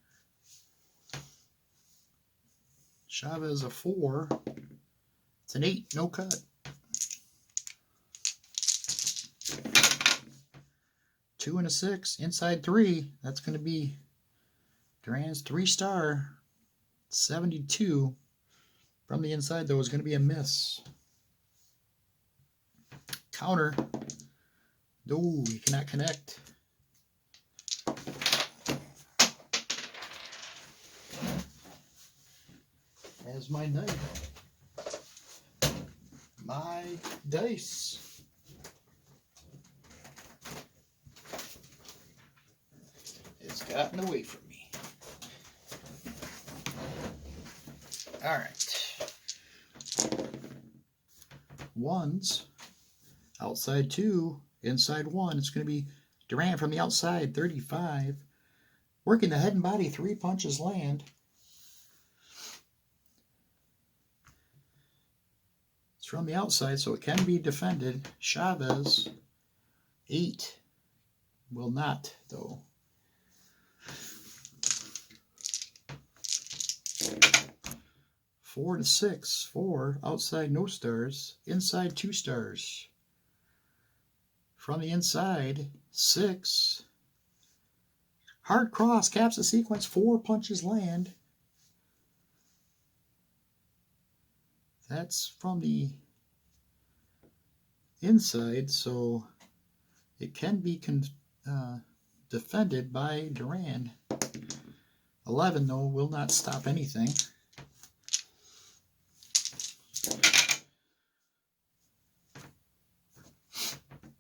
Chavez a 4. It's an 8, no cut. 2 and a 6, inside 3. That's going to be Duran's 3-star. 72. From the inside, though, is going to be a miss. Counter. No, you cannot connect. As my knife. My dice. Gotten away from me. All right. 1s. Outside 2. Inside 1. It's going to be Duran from the outside. 35. Working the head and body. 3 punches land. It's from the outside, so it can be defended. Chavez. 8. Will not, though. 4 to 6. 4. Outside, no stars. Inside, 2 stars. from the inside, 6. Hard cross, caps the sequence, 4 punches land. That's from the inside, so it can be defended by Duran. 11, though, will not stop anything.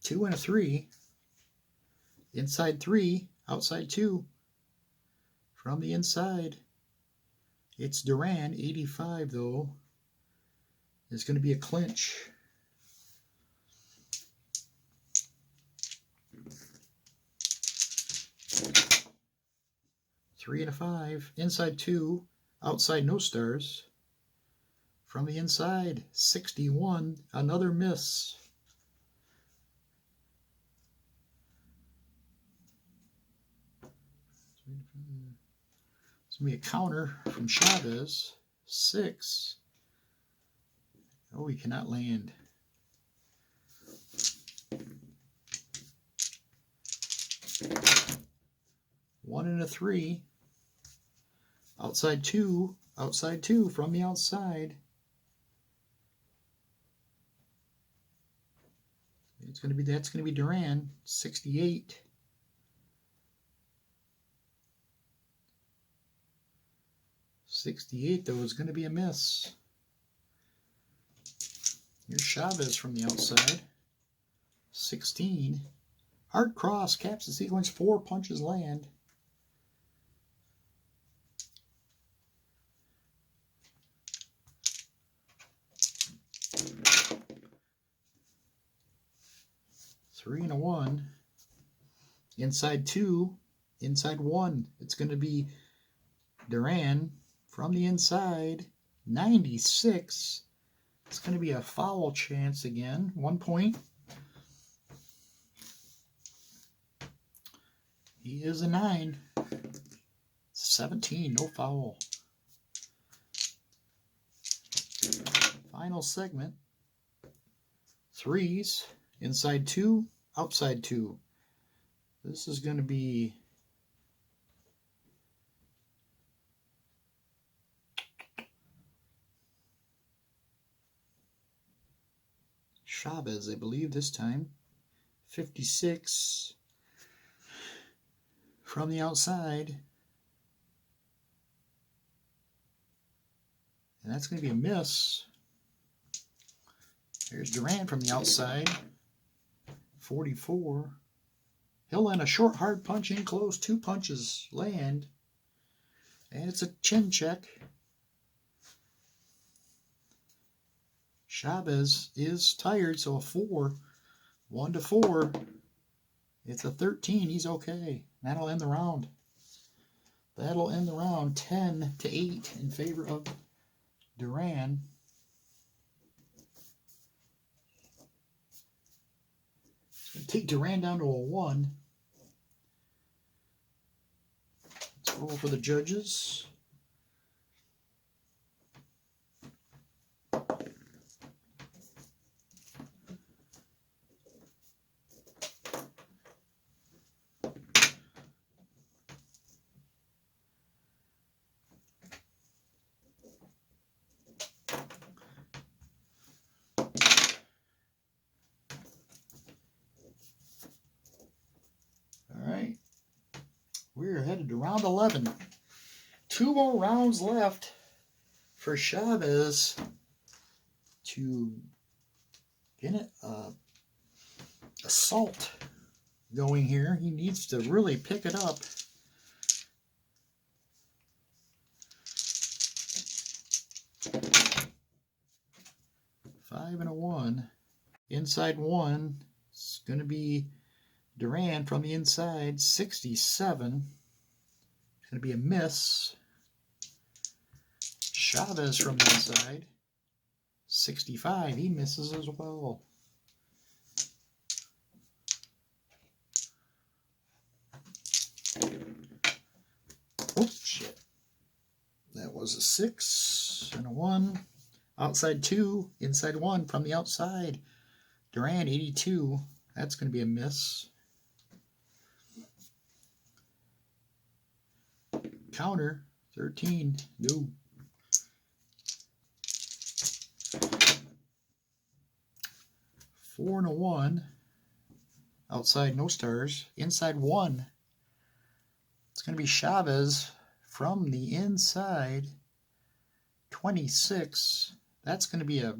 Two and a 3. Inside 3, outside 2. From the inside, it's Duran. 85, though, is going to be a clinch. Three and a 5. Inside 2, outside no stars. From the inside, 61. Another miss. It's going to be a counter from Chavez. 6. Oh, he cannot land. One and a 3. Outside 2. Outside 2 from the outside. That's going to be Duran. 68. 68, though, is going to be a miss. Here's Chavez from the outside. 16. Hard cross, caps the sequence, 4 punches land. Three and a 1. Inside 2. Inside 1. It's going to be Duran from the inside. 96. It's going to be a foul chance again. 1 point. He is a 9. 17. No foul. Final segment. 3s. Inside 2. Outside 2. This is going to be Chavez, I believe, this time. 56 from the outside. And that's going to be a miss. Here's Duran from the outside. 44. He'll land a short, hard punch in close. 2 punches land. And it's a chin check. Chavez is tired, so a 4. 1 to 4. It's a 13. He's okay. That'll end the round. That'll end the round. 10 to 8 in favor of Duran. Take Duran down to a 1. Let's roll for the judges. We're headed to round 11. 2 more rounds left for Chavez to get an assault going here. He needs to really pick it up. Five and a 1. Inside 1. It's going to be Duran from the inside. 67. It's going to be a miss. Chavez from the inside. 65. He misses as well. Oops, shit. That was a 6 and a 1. Outside 2, inside 1 from the outside. Duran, 82. That's going to be a miss. Counter, 13. No. Four and a one. Outside, no stars. Inside, one. It's going to be Chavez from the inside. 26. That's going to be a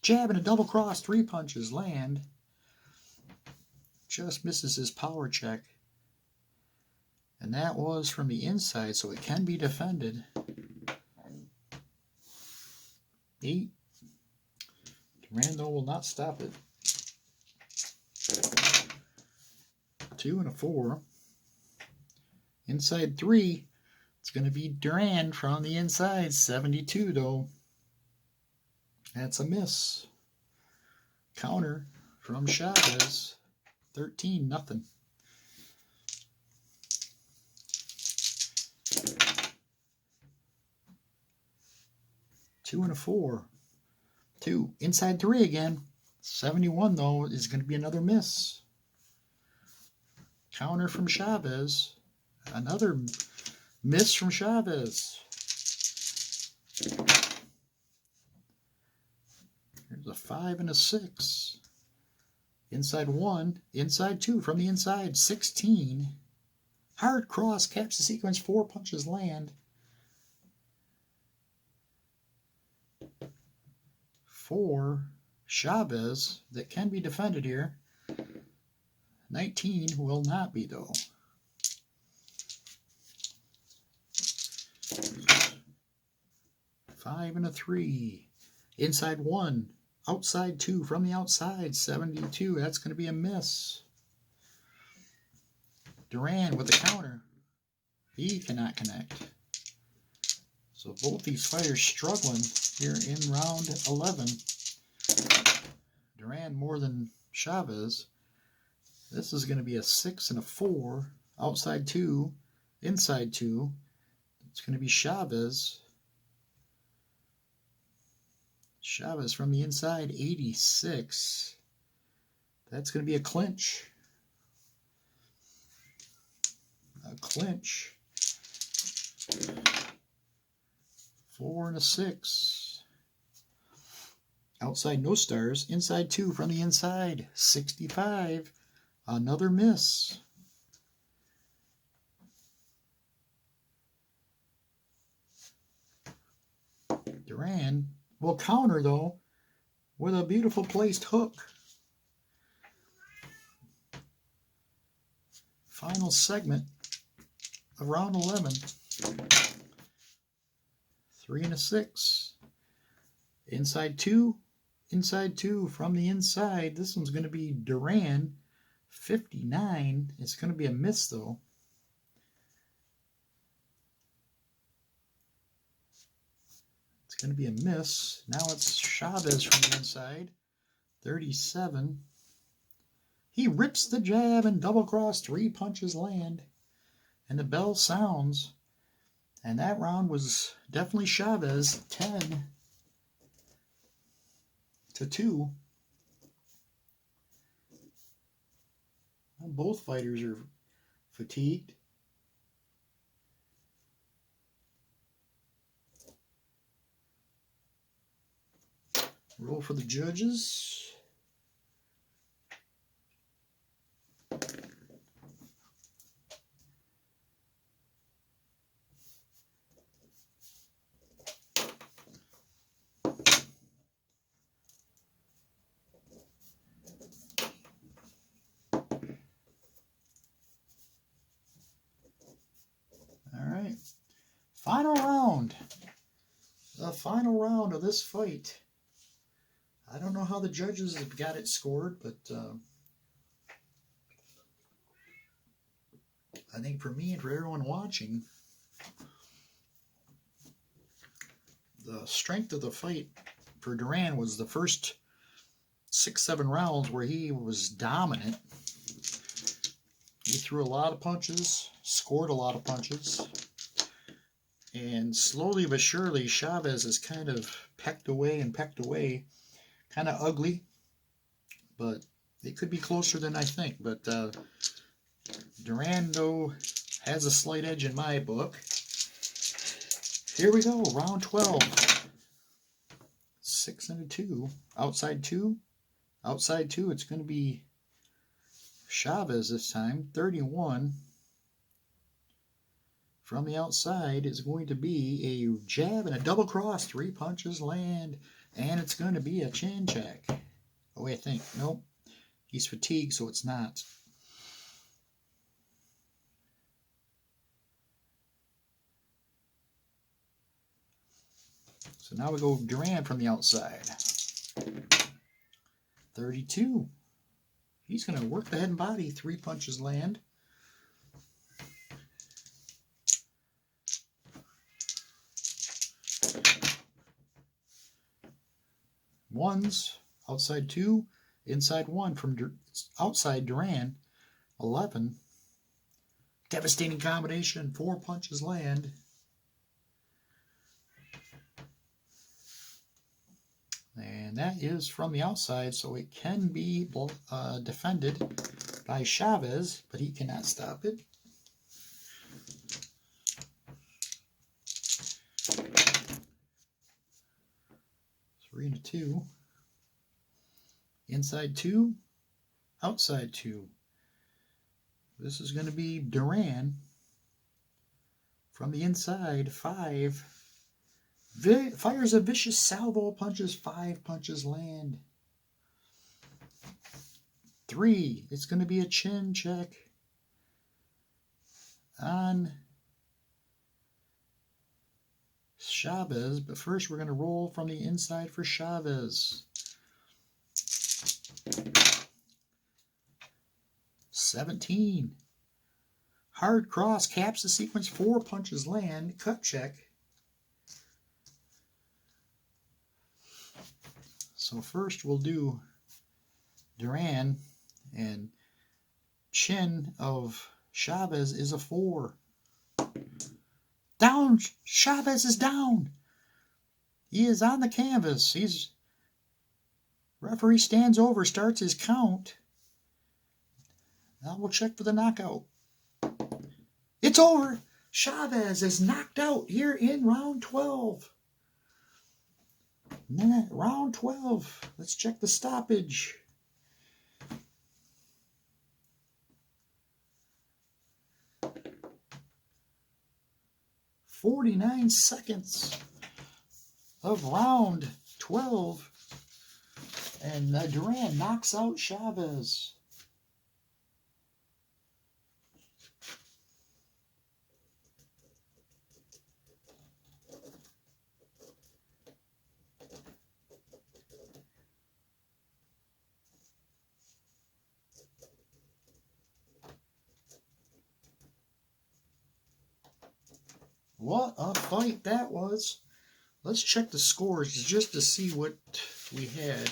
jab and a double cross. 3 punches land. Just misses his power check. And that was from the inside, so it can be defended. 8. Duran will not stop it. 2 and a 4. Inside 3. It's going to be Duran from the inside. 72 though. That's a miss. Counter from Chavez. 13, nothing. Two and a 4. 2. Inside 3 again. 71 though is going to be another miss. Counter from Chavez. Another miss from Chavez. There's a 5 and a 6. Inside 1. Inside 2 from the inside. 16. Hard cross. Caps the sequence. 4 punches land. 4. Chavez. That can be defended here. 19 will not be though. 5 and a 3. Inside 1. Outside 2 from the outside. 72. That's going to be a miss. Duran with the counter. He cannot connect. So both these fighters struggling here in round 11. Duran more than Chavez. This is going to be a 6 and a 4. Outside 2. Inside 2. It's going to be Chavez. Chavez from the inside, 86. That's going to be a clinch. A clinch. 4 and a 6. Outside, no stars. Inside 2 from the inside, 65. Another miss. Duran will counter, though, with a beautiful placed hook. Final segment of round 11. 3 and a 6. Inside 2. Inside 2 from the inside. This one's going to be Duran. 59. It's going to be a miss, though. Going to be a miss. Now it's Chavez from the inside. 37. He rips the jab and double cross. 3 punches land. And the bell sounds. And that round was definitely Chavez. 10 to 2. Both fighters are fatigued. Roll for the judges. All right. Final round. The final round of this fight. I don't know how the judges have got it scored, but I think for me and for everyone watching, the strength of the fight for Duran was the first 6-7 rounds where he was dominant. He threw a lot of punches, scored a lot of punches, and slowly but surely Chavez has kind of pecked away. Kind of ugly, but It could be closer than I think, but Duran, though, has a slight edge in my book. Here we go, round 12. 6 and a 2. Outside 2. Outside 2, it's going to be Chavez this time. 31. From the outside is going to be a jab and a double cross. 3 punches land. And it's going to be a chin check. Oh, I think. Nope. He's fatigued, so it's not. So now we go Duran from the outside. 32. He's going to work the head and body. 3 punches land. Ones, outside 2, inside 1 from outside Duran. 11. Devastating combination. 4 punches land. And that is from the outside, so it can be defended by Chavez, but he cannot stop it. Three and a 2. Inside 2, outside 2. This is going to be Duran. From the inside, 5. Fires a vicious salvo of punches. 5 punches land. 3. It's going to be a chin check on Chavez. But first we're going to roll from the inside for Chavez. 17. Hard cross caps the sequence. 4 punches land. Cut check. So first we'll do Duran, and chin of Chavez is a 4. Down! Chavez is down! He is on the canvas. Referee stands over, starts his count. Now we'll check for the knockout. It's over! Chavez is knocked out here in round 12. Round 12. Let's check the stoppage. "49 seconds of round 12. And Duran knocks out Chavez. What a fight that was. Let's check the scores just to see what we had.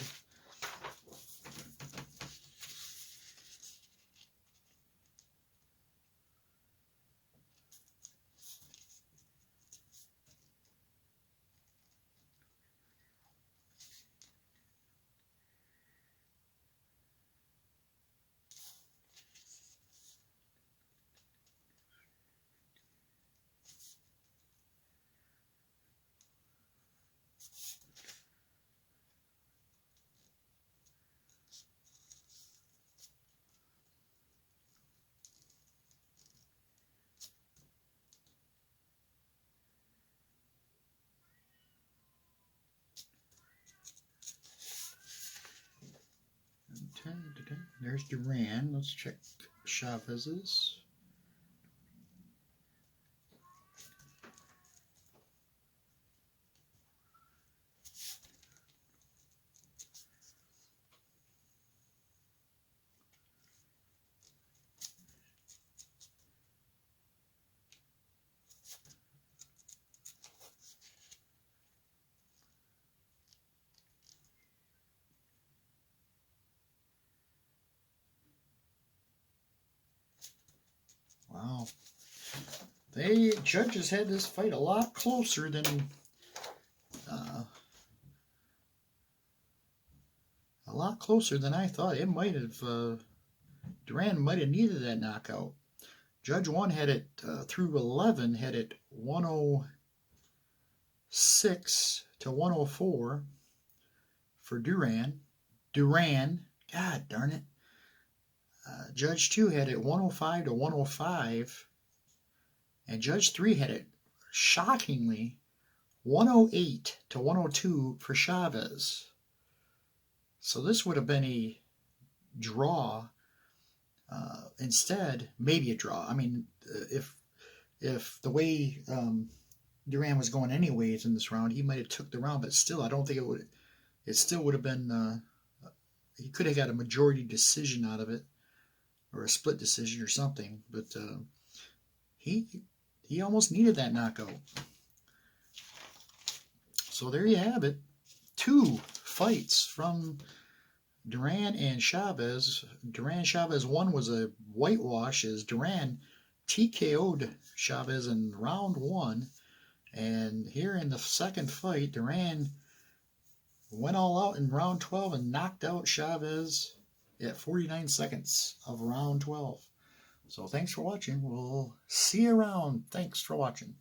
There's Duran. Let's check Chavez's. Wow. The judges had this fight a lot closer than a lot closer than I thought. It might have, Duran might have needed that knockout. Judge 1 had it through 11, had it 106 to 104 for Duran. God darn it. Judge 2 had it 105 to 105. And Judge 3 had it, shockingly, 108 to 102 for Chavez. So this would have been a draw. Instead, maybe a draw. I mean, if the way Duran was going anyways in this round, he might have took the round, but still, I don't think it would. It still would have been. He could have got a majority decision out of it, or a split decision or something. But he almost needed that knockout. So there you have it. 2 fights from Duran and Chavez. Duran-Chavez 1 was a whitewash as Duran TKO'd Chavez in round 1. And here in the second fight, Duran went all out in round 12 and knocked out Chavez at 49 seconds of round 12. So thanks for watching. We'll see you around. Thanks for watching.